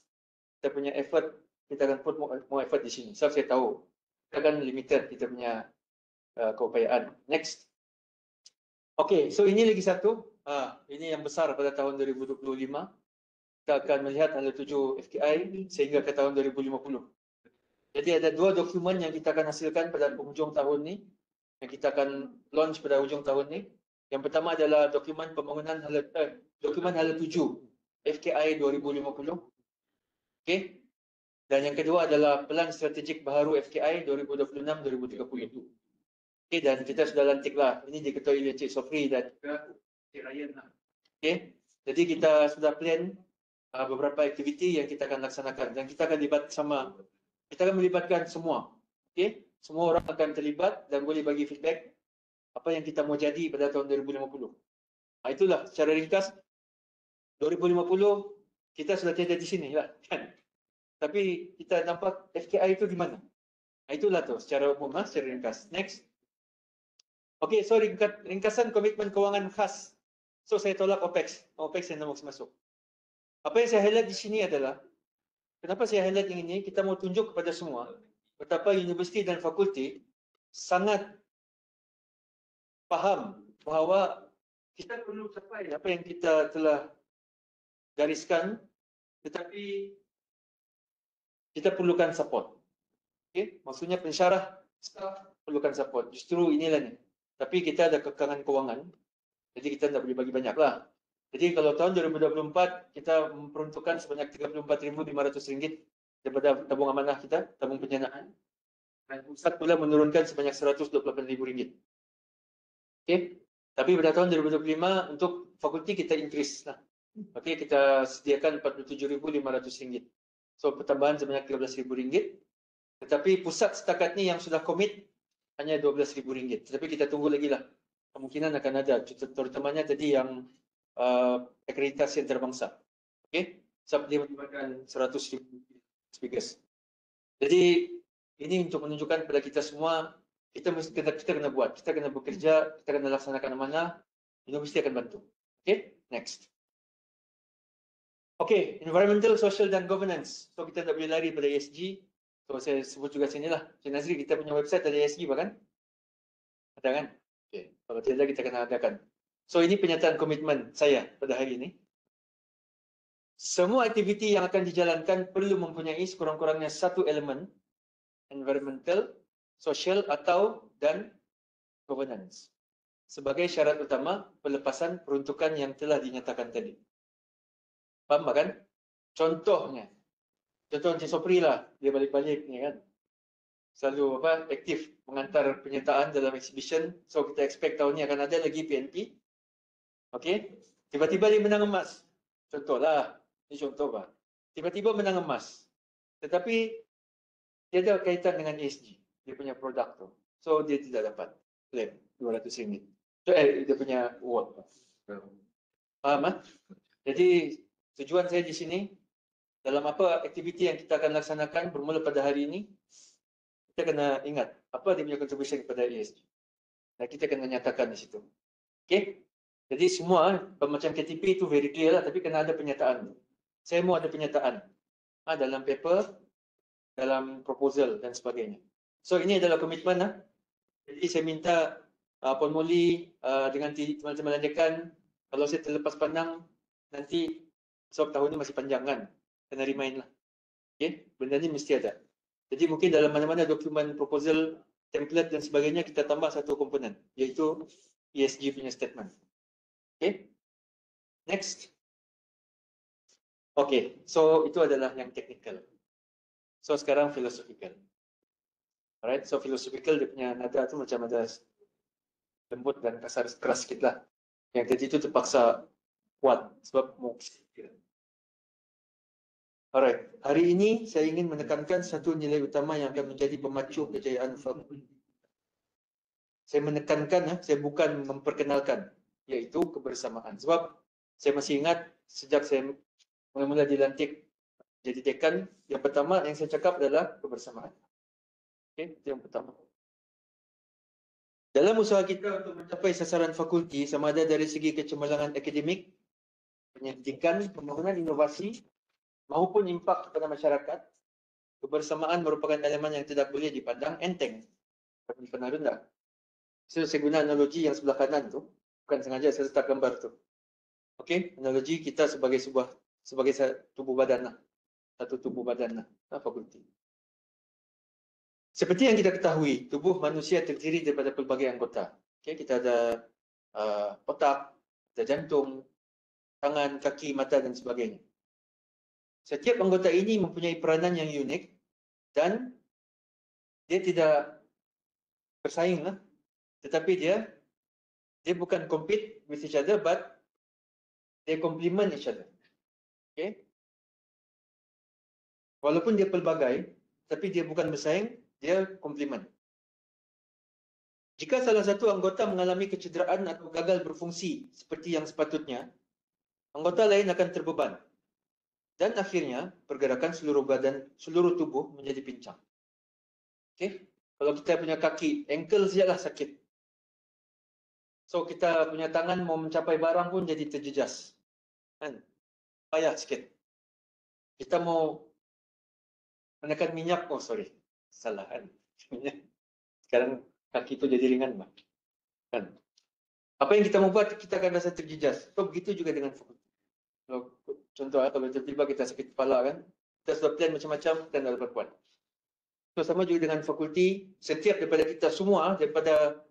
kita punya effort, kita akan put more effort di sini. Sebab saya tahu, kita akan limited kita punya keupayaan. Next. Okay, so ini lagi satu. Ini yang besar pada tahun 2025. Kita akan melihat ada 7 FKI sehingga ke tahun 2050. Jadi ada 2 dokumen yang kita akan hasilkan pada penghujung tahun ni. Yang kita akan launch pada hujung tahun ni. Yang pertama adalah dokumen pembangunan dokumen hala 7 FKI 2050. Okey. Dan yang kedua adalah pelan strategik baharu FKI 2026-2030. Okey, dan kita sudah lantiklah. Ini diketuai oleh Cik Sofri dan juga Cik Ryan lah. Okey. Jadi kita sudah plan beberapa aktiviti yang kita akan laksanakan dan kita akan melibatkan semua. Okey. Semua orang akan terlibat dan boleh bagi feedback apa yang kita mau jadi pada tahun 2050. Itulah secara ringkas 2050 kita sudah tiada di sini lah kan. Tapi kita nampak FKI itu di mana? Itulah tu secara umum secara ringkas. Next. Okey, so ringkasan komitmen kewangan khas. So saya tolak OPEX. OPEX yang masuk. Apa yang saya highlight di sini adalah kenapa saya highlight yang ini, kita mau tunjuk kepada semua betapa universiti dan fakulti sangat faham bahawa kita perlu capai apa yang kita telah gariskan, tetapi kita perlukan support. Okay? Maksudnya pensyarah staff perlukan support. Justru inilah ni. Tapi kita ada kekangan kewangan, jadi kita tidak boleh bagi banyak lah. Jadi kalau tahun 2024 kita memperuntukkan sebanyak RM34,500 daripada tabung amanah kita, tabung penjanaan. Dan pusat pula menurunkan sebanyak RM128,000. Okey. Tapi pada tahun 2025 untuk fakulti kita increase lah. Okey, kita sediakan RM47,500. So pertambahan sebanyak RM13,000. Tetapi pusat setakat ni yang sudah komit hanya RM12,000. Tetapi kita tunggu lagi lah. Kemungkinan akan ada, terutamanya tadi yang akreditasi antarabangsa. Okey. Sebab dia melibatkan 100,000 speakers. Jadi ini untuk menunjukkan kepada kita semua kita kena buat, kita kena bekerja, kita kena laksanakan amanah, universiti akan bantu. Okay, next. Okay, environmental, social dan governance. So kita tak boleh lari pada ESG. So saya sebut juga sini lah. Cik Nazri, kita punya website ada ESG bahkan? Ada kan? Okay, kalau tidak kita kena adakan. So ini penyataan komitmen saya pada hari ini. Semua aktiviti yang akan dijalankan perlu mempunyai sekurang-kurangnya satu elemen environmental, social dan governance sebagai syarat utama pelepasan peruntukan yang telah dinyatakan tadi. Faham kan? Contoh Encik Sopri lah, dia balik-balik ni kan. Selalu aktif mengantar penyertaan dalam exhibition. So kita expect tahun ni akan ada lagi PNP. Okey, tiba-tiba dia menang emas. Contohlah. Ini contoh Tiba-tiba menang emas. Tetapi dia ada kaitan dengan ESG. dia punya produk tu. So dia tidak dapat claim RM200. So, dia punya award. Faham ah? Jadi tujuan saya di sini dalam apa aktiviti yang kita akan laksanakan bermula pada hari ini, kita kena ingat apa dia punya contribution kepada ESG. Dan kita kena nyatakan di situ. Okey? Jadi semua macam KTP itu very clear lah, tapi kena ada penyataan. Saya mau ada penyataan dalam paper, dalam proposal dan sebagainya. So ini adalah komitmen. Jadi saya minta Puan Moli dengan teman-teman lanjutkan, kalau saya terlepas pandang nanti sebab tahun ini masih panjang kan, kena remind lah. Okay? Benda ni mesti ada. Jadi mungkin dalam mana-mana dokumen proposal, template dan sebagainya kita tambah satu komponen, iaitu ESG punya statement. Okay? Next. Okay, so itu adalah yang technical. So sekarang philosophical. Alright, so philosophical dia punya nada tu macam ada lembut dan kasar keras sikit lah. Yang tadi itu terpaksa kuat sebab mau. Alright, hari ini saya ingin menekankan satu nilai utama yang akan menjadi pemacu kejayaan fakulti. Saya menekankan, saya bukan memperkenalkan, iaitu kebersamaan. Sebab saya masih ingat sejak saya mula-mula dilantik jadi dekan, yang pertama yang saya cakap adalah kebersamaan. Okay, itu yang pertama. Dalam usaha kita untuk mencapai sasaran fakulti, sama ada dari segi kecemerlangan akademik, pendidikan, pembangunan inovasi, maupun impak kepada masyarakat, kebersamaan merupakan elemen yang tidak boleh dipandang enteng, tapi dipandang rendah. So, saya guna analogi yang sebelah kanan tu, bukan sengaja saya letak gambar tu. Okey, analogi kita sebagai tubuh badan lah, satu tubuh badan lah, fakulti. Seperti yang kita ketahui, tubuh manusia terdiri daripada pelbagai anggota. Okey, kita ada otak, ada jantung, tangan, kaki, mata dan sebagainya. Setiap anggota ini mempunyai peranan yang unik dan dia tidak bersaing lah, tetapi dia bukan compete with each other, but they complement each other. Okay? Walaupun dia pelbagai, tapi dia bukan bersaing, dia complement. Jika salah satu anggota mengalami kecederaan atau gagal berfungsi seperti yang sepatutnya, anggota lain akan terbeban. Dan akhirnya, pergerakan seluruh tubuh menjadi pincang. Okay? Kalau kita punya kaki, ankle sajalah sakit. So, kita punya tangan mau mencapai barang pun jadi terjejas. Kan? Payah sikit. Kita mau menekan minyak, oh sorry, salah kan. Sekarang kaki itu jadi ringan. Kan? Apa yang kita mau buat, kita akan rasa terjejas. So, begitu juga dengan fakulti. Contoh, kalau tiba-tiba kita sakit kepala kan, kita sudah plan macam-macam, kita tidak dapat buat. So, sama juga dengan fakulti, setiap daripada kita semua, daripada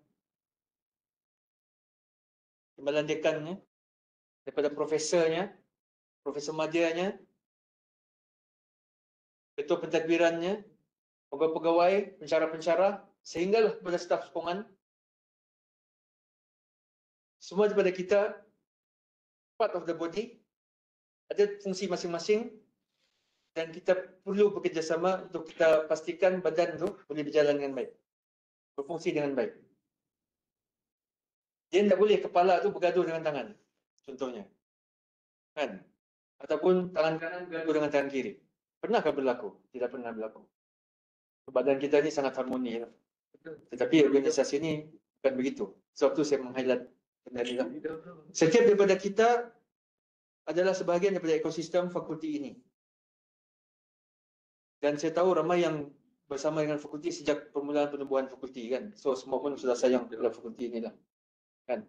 timbalan dekannya, daripada profesornya, profesor madhianya, ketua pentadbirannya, pegawai-pegawai, pensyarah-pensyarah, sehinggalah kepada staf sokongan, semua daripada kita, part of the body, ada fungsi masing-masing, dan kita perlu bekerjasama untuk kita pastikan badan itu boleh berjalan dengan baik, berfungsi dengan baik. Dia tidak boleh kepala itu bergaduh dengan tangan, contohnya. Kan? Ataupun tangan kanan bergaduh dengan tangan kiri. Pernahkah berlaku? Tidak pernah berlaku. Badan kita ini sangat harmoni. Ya? Tetapi organisasi ini bukan begitu. Sebab itu saya meng-highlight benda ini. Setiap daripada kita adalah sebahagian daripada ekosistem fakulti ini. Dan saya tahu ramai yang bersama dengan fakulti sejak permulaan penubuhan fakulti kan. So semua pun sudah sayang kepada fakulti inilah. Kan?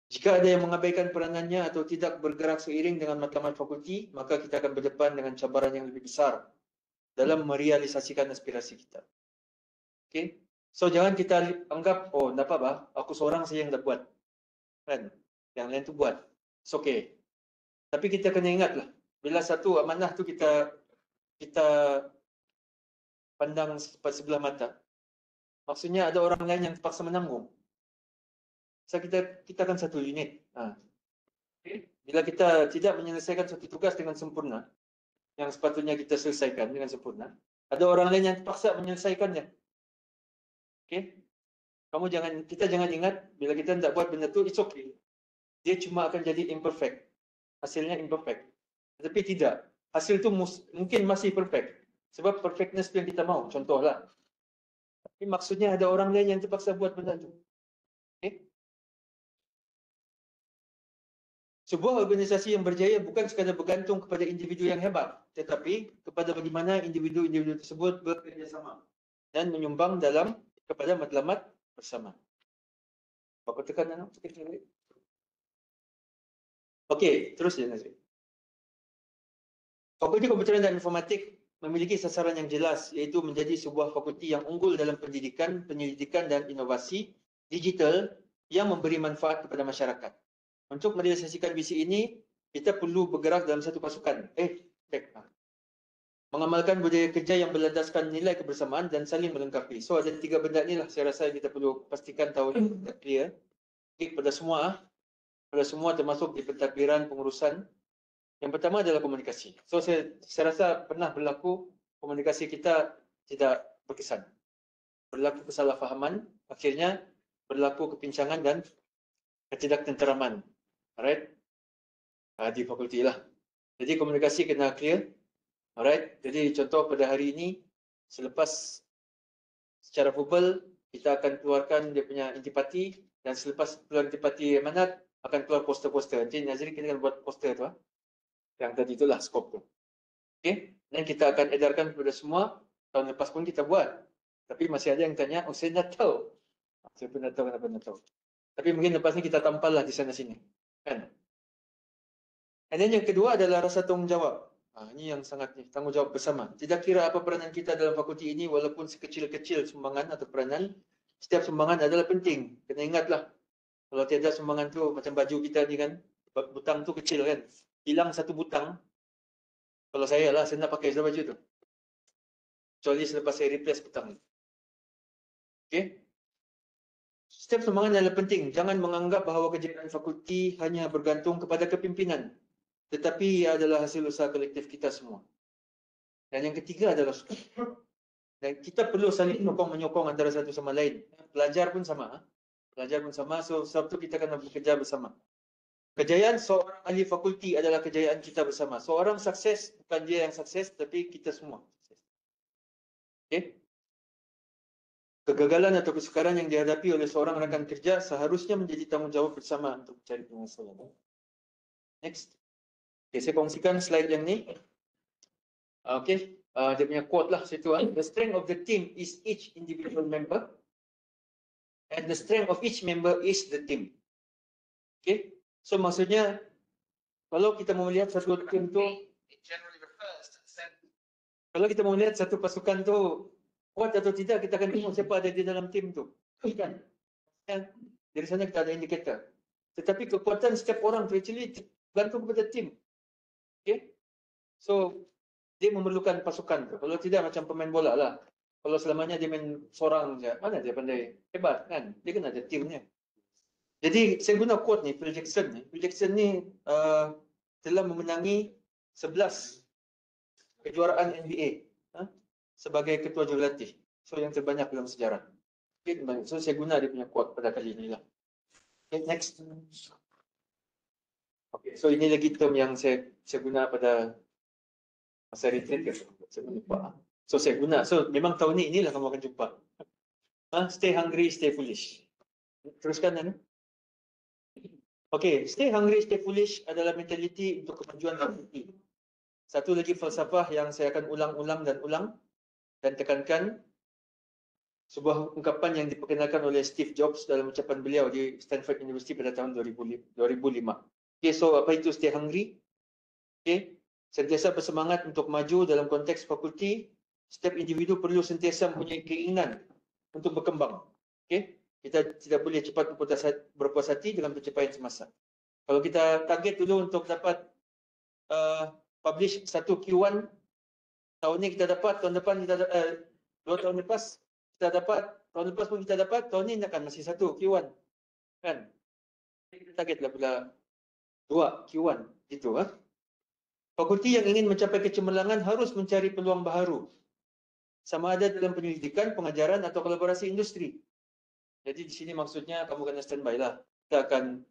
Jika ada yang mengabaikan peranannya atau tidak bergerak seiring dengan matlamat fakulti, maka kita akan berdepan dengan cabaran yang lebih besar dalam merealisasikan aspirasi kita. Okay? So jangan kita anggap, oh tak apa, aku seorang saja yang dah buat. Kan? Yang lain tu buat. It's okay. Tapi kita kena ingatlah, bila satu amanah tu kita pandang sebelah mata, maksudnya ada orang lain yang terpaksa menanggung. So kita kan satu unit. Bila kita tidak menyelesaikan suatu tugas dengan sempurna, yang sepatutnya kita selesaikan dengan sempurna, ada orang lain yang terpaksa menyelesaikannya. Okay? Kita jangan ingat bila kita tak buat benda tu, it's okay. Dia cuma akan jadi imperfect. Hasilnya imperfect. Tetapi tidak. Hasil tu mungkin masih perfect. Sebab perfectness tu yang kita mau. Contohlah. Tapi maksudnya ada orang lain yang terpaksa buat benda tu. Okay? Sebuah organisasi yang berjaya bukan sekadar bergantung kepada individu yang hebat, tetapi kepada bagaimana individu-individu tersebut bekerjasama dan menyumbang kepada matlamat bersama. Apa tekan anak? Okey, terus je Nazri. Fakulti Komputeran dan Informatik memiliki sasaran yang jelas, iaitu menjadi sebuah fakulti yang unggul dalam pendidikan, penyelidikan dan inovasi digital yang memberi manfaat kepada masyarakat. Untuk merealisasikan visi ini, kita perlu bergerak dalam satu pasukan. Mengamalkan budaya kerja yang berlandaskan nilai kebersamaan dan saling melengkapi. So ada 3 benda ni lah saya rasa kita perlu pastikan tahu kita clear. Okay, pada semua termasuk di pentadbiran pengurusan. Yang pertama adalah komunikasi. So saya rasa pernah berlaku komunikasi kita tidak berkesan. Berlaku kesalahfahaman, akhirnya berlaku kepincangan dan ketidaktenteraman. Alright? Di fakulti lah. Jadi komunikasi kena clear. Alright, jadi contoh pada hari ini, selepas secara verbal, kita akan keluarkan dia punya intipati dan selepas keluar intipati amanat, akan keluar poster-poster. Nanti Nazri kita akan buat poster tu. Yang tadi itulah skop tu. Okay, dan kita akan edarkan kepada semua. Tahun lepas pun kita buat. Tapi masih ada yang tanya, oh saya nak tahu. Saya pun nak tahu, kenapa nak tahu. Tapi mungkin lepas ni kita tampal lah di sana-sini. Kan? Dan yang kedua adalah rasa tanggungjawab. Ini yang sangat tanggungjawab bersama. Tidak kira apa peranan kita dalam fakulti ini, walaupun sekecil-kecil sumbangan atau peranan, setiap sumbangan adalah penting. Kena ingatlah, kalau tiada sumbangan tu, macam baju kita ni kan, butang tu kecil kan, hilang satu butang, kalau saya lah, saya nak pakai baju tu. Kecuali selepas saya replace butang. Okay? Setiap sumbangan adalah penting. Jangan menganggap bahawa kejayaan fakulti hanya bergantung kepada kepimpinan. Tetapi ia adalah hasil usaha kolektif kita semua. Dan yang ketiga adalah dan kita perlu saling menyokong antara satu sama lain. Pelajar pun sama. So sebab itu kita kena bekerja bersama. Kejayaan seorang ahli fakulti adalah kejayaan kita bersama. Seorang sukses bukan dia yang sukses, tapi kita semua. Okay? Kegagalan atau kesukaran yang dihadapi oleh seorang rakan kerja seharusnya menjadi tanggungjawab bersama untuk mencari penyelesaian. Next. Okay, saya kongsikan slide yang ni. Okay, dia punya quote lah situ. The strength of the team is each individual member, and the strength of each member is the team. Okay, so maksudnya kalau kita mau melihat satu tim tu, kalau kita mau melihat satu pasukan tu kuat atau tidak, kita akan tengok siapa ada di dalam tim tu. Kan? Dari sana kita ada indikator. Tetapi kekuatan setiap orang tu actually bergantung kepada tim. Okay? So, dia memerlukan pasukan tu. Kalau tidak macam pemain bola lah. Kalau selamanya dia main seorang je, mana dia pandai? Hebat kan? Dia kena ada timnya. Jadi, saya guna quote ni, Phil Jackson ni. Phil Jackson ni telah memenangi 11 kejuaraan NBA sebagai ketua jurulatih. So, yang terbanyak dalam sejarah. Okay, so, saya guna dia punya quote pada kali ini lah. Okay, next. Okay, so ini lagi term yang saya guna pada masa retreat ke? Saya lupa. So saya guna. So memang tahun ni inilah kamu akan jumpa. Stay hungry, stay foolish. Teruskan Anu. Okay, stay hungry, stay foolish adalah mentaliti untuk kemajuan fakulti. Satu lagi falsafah yang saya akan ulang-ulang dan tekankan, sebuah ungkapan yang diperkenalkan oleh Steve Jobs dalam ucapan beliau di Stanford University pada tahun 2005. Okay, so apa itu stay hungry? Okay, sentiasa bersemangat untuk maju dalam konteks fakulti. Setiap individu perlu sentiasa mempunyai keinginan untuk berkembang. Okay, kita tidak boleh cepat berpuas hati dengan pencapaian semasa. Kalau kita target dulu untuk dapat publish satu Q1, tahun ni kita dapat, tahun depan kita 2 tahun lepas kita dapat, tahun lepas pun kita dapat, tahun ni akan masih satu Q1. Kan? Kita targetlah pula 2 Q1 itu. Fakulti yang ingin mencapai kecemerlangan harus mencari peluang baharu sama ada dalam penyelidikan, pengajaran atau kolaborasi industri. Jadi di sini maksudnya kamu kena standby lah. Kita akan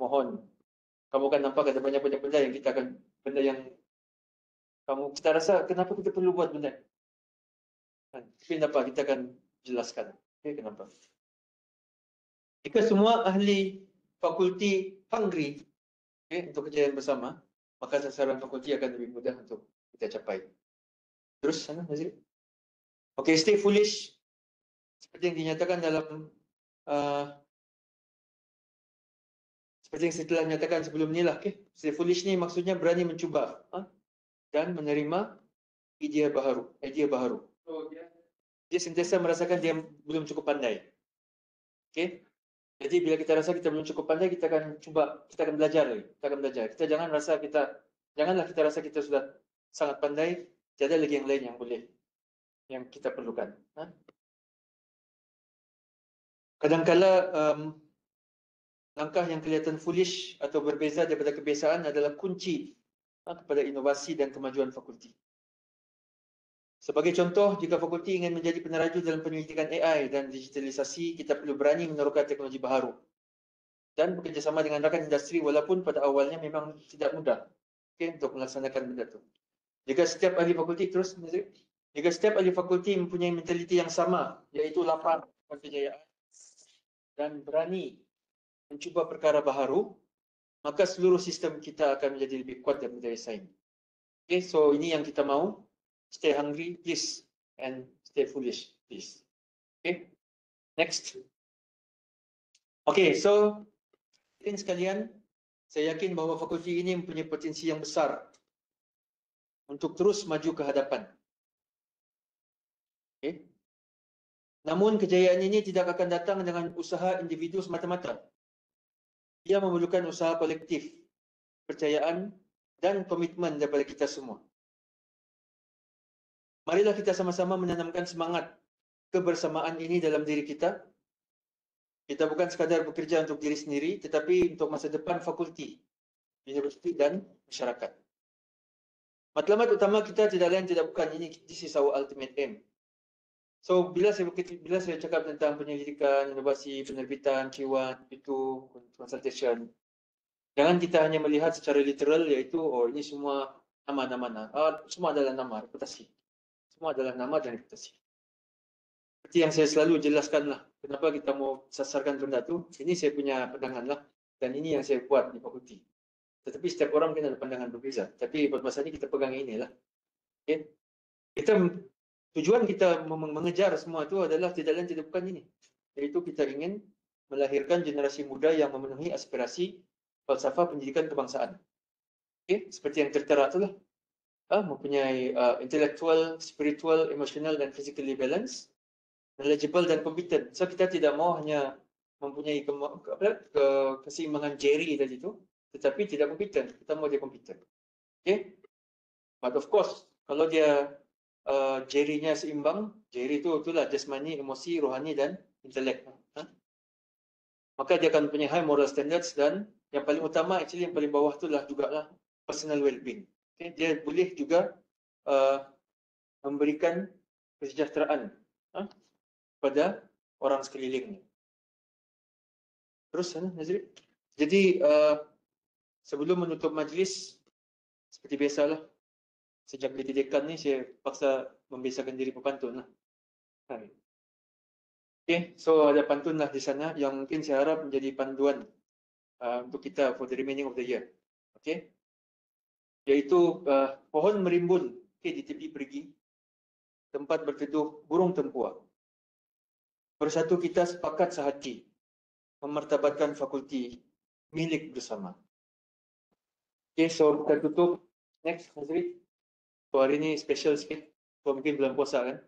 mohon. Kamu akan nampak ada banyak-banyak benda yang kita akan, benda yang kita rasa kenapa kita perlu buat benda. Tapi kenapa kita akan jelaskan. Okay, kenapa. Jika semua ahli fakulti hungry untuk kejayaan bersama, maka sasaran fakulti akan lebih mudah untuk kita capai. Terus sana Nazir. Okay, stay foolish. Seperti yang dinyatakan dalam seperti yang saya telah nyatakan sebelum ni lah. Okay? Stay foolish ni maksudnya berani mencuba dan menerima idea baharu. So, dia sentiasa merasakan dia belum cukup pandai. Okay? Jadi bila kita rasa kita belum cukup pandai, kita akan cuba, kita akan belajar lagi. Kita janganlah kita rasa kita sudah sangat pandai, tiada lagi yang lain yang kita perlukan. Kadangkala langkah yang kelihatan foolish atau berbeza daripada kebiasaan adalah kunci kepada inovasi dan kemajuan fakulti. Sebagai contoh, jika fakulti ingin menjadi peneraju dalam penyelidikan AI dan digitalisasi, kita perlu berani meneroka teknologi baharu dan bekerjasama dengan rakan industri walaupun pada awalnya memang tidak mudah untuk melaksanakan benda itu. Jika setiap ahli fakulti mempunyai mentaliti yang sama, iaitu lapar kejayaan dan berani mencuba perkara baharu, maka seluruh sistem kita akan menjadi lebih kuat dan berdaya saing. Okay, so ini yang kita mahu. Stay hungry, please, and stay foolish, please. Okay, next. Okay, so hadirin sekalian, saya yakin bahawa fakulti ini mempunyai potensi yang besar untuk terus maju ke hadapan. Okay. Namun kejayaan ini tidak akan datang dengan usaha individu semata-mata. Ia memerlukan usaha kolektif, kepercayaan dan komitmen daripada kita semua. Marilah kita sama-sama menanamkan semangat kebersamaan ini dalam diri kita. Kita bukan sekadar bekerja untuk diri sendiri, tetapi untuk masa depan fakulti, universiti dan masyarakat. Matlamat utama kita tidak lain tidak bukan ini, this is our ultimate aim. So bila saya cakap tentang penyelidikan, inovasi, penerbitan, Q1, itu consultation, jangan kita hanya melihat secara literal, iaitu ini semua nama-nama. Semua adalah nama, reputasi. Semua adalah nama dan reputasi. Seperti yang saya selalu jelaskan lah, kenapa kita mau sasarkan benda tu, ini saya punya pandangan lah, dan ini yang saya buat di fakulti. Tetapi setiap orang mungkin ada pandangan berbeza. Tapi buat masa ini kita pegang inilah. Okay. Tujuan kita mengejar semua itu adalah tidak lain tidak bukan ini. Iaitu kita ingin melahirkan generasi muda yang memenuhi aspirasi falsafah pendidikan kebangsaan. Okay. Seperti yang tertera itulah. Mempunyai intellectual, spiritual, emotional dan physically balance, knowledgeable dan competent. So kita tidak mau hanya mempunyai keseimbangan Jerry tadi itu, tetapi tidak competent. Kita mau dia competent. Okay. But of course, kalau dia Jerry-nya seimbang, Jerry itulah jasmani, emosi, rohani dan intelek. Maka dia akan punya high moral standards dan yang paling utama, actually yang paling bawah itulah jugalah personal well-being. Okay, dia boleh juga memberikan kesejahteraan pada orang sekelilingnya. Terus, Nazri. Jadi sebelum menutup majlis, seperti biasalah, sejak jadi dekan ni saya paksa membiasakan diri berpantun lah. Okay, so ada pantun lah di sana yang mungkin saya harap menjadi panduan untuk kita for the remaining of the year. Okay. Iaitu pohon merimbun di tepi perigi, tempat berteduh burung tempua. Bersatu kita sepakat sehati, memartabatkan fakulti milik bersama. Okay, so kita tutup. Next, Nazri. So hari ini special sikit, so mungkin bulan puasa kan.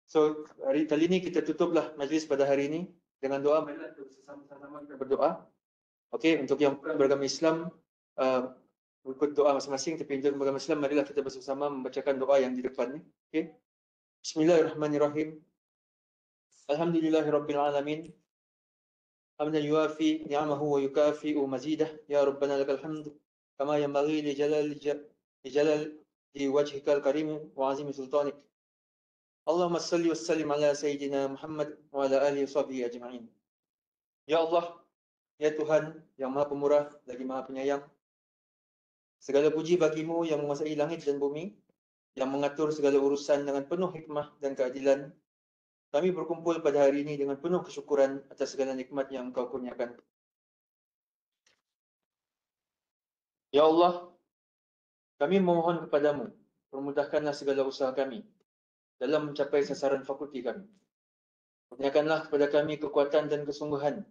So kali ini kita tutuplah majlis pada hari ini dengan doa. Marilah sama-sama kita berdoa. Okay, untuk yang bukan beragama Islam, ikut doa masing-masing, tapi untuk beragama Islam, marilah kita bersama membacakan doa yang di depan ni. Okay. Bismillahirrahmanirrahim. Alhamdulillahirabbil alamin. Hamdan yuafi ni'amahu wa yukafi'u mazidah. Ya Rabbana lakal hamd kama yanbaghi li jalal wajhikal karim wa azimi sultanik. Allahumma salli wa sallim ala Sayyidina Muhammad wa ala alihi wa sahbihi ajma'in. Ya Allah, ya Tuhan yang Maha Pemurah lagi Maha Penyayang, segala puji bagimu yang menguasai langit dan bumi, yang mengatur segala urusan dengan penuh hikmah dan keadilan. Kami berkumpul pada hari ini dengan penuh kesyukuran atas segala nikmat yang Engkau kurniakan. Ya Allah, kami memohon kepadamu, permudahkanlah segala usaha kami dalam mencapai sasaran fakulti kami. Kurniakanlah kepada kami kekuatan dan kesungguhan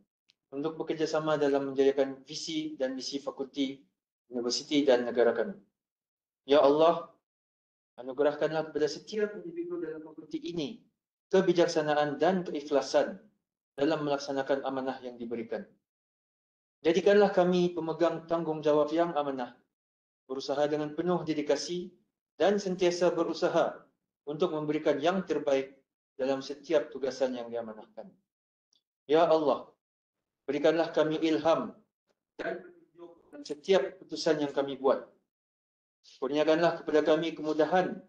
untuk bekerjasama dalam menjayakan visi dan misi fakulti, universiti dan negara kami. Ya Allah, anugerahkanlah kepada setiap individu dalam fakulti ini kebijaksanaan dan keikhlasan dalam melaksanakan amanah yang diberikan. Jadikanlah kami pemegang tanggungjawab yang amanah, berusaha dengan penuh dedikasi dan sentiasa berusaha untuk memberikan yang terbaik dalam setiap tugasan yang diamanahkan. Ya Allah, berikanlah kami ilham dan petunjuk dalam setiap keputusan yang kami buat. Kurniakanlah kepada kami kemudahan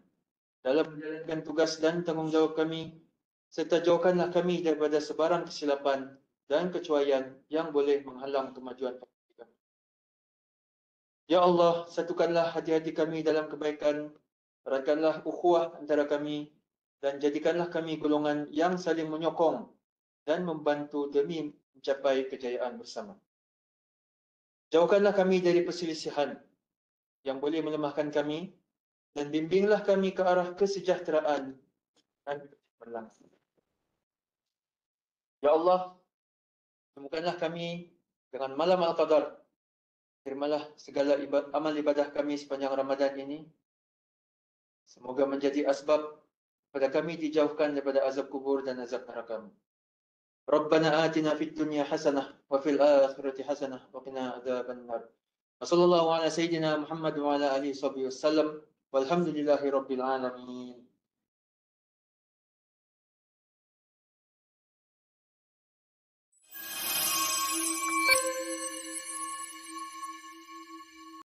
dalam menjalankan tugas dan tanggungjawab kami, serta jauhkanlah kami daripada sebarang kesilapan dan kecuaian yang boleh menghalang kemajuan fakulti kami. Ya Allah, satukanlah hati-hati kami dalam kebaikan, eratkanlah ukhuwah antara kami, dan jadikanlah kami golongan yang saling menyokong dan membantu demi mencapai kejayaan bersama. Jauhkanlah kami dari perselisihan yang boleh melemahkan kami, dan bimbinglah kami ke arah kesejahteraan dan berlangsung. Ya Allah, temukanlah kami dengan malam Al-Qadar. Terimalah segala amal ibadah kami sepanjang Ramadan ini. Semoga menjadi asbab pada kami dijauhkan daripada azab kubur dan azab neraka. Rabbana atina fid dunya hasanah wa fil akhirati hasanah wa qina adzaban nar. Wassallallahu ala sayyidina Muhammad wa ala alihi wasallam. Walhamdulillahi rabbil alamin.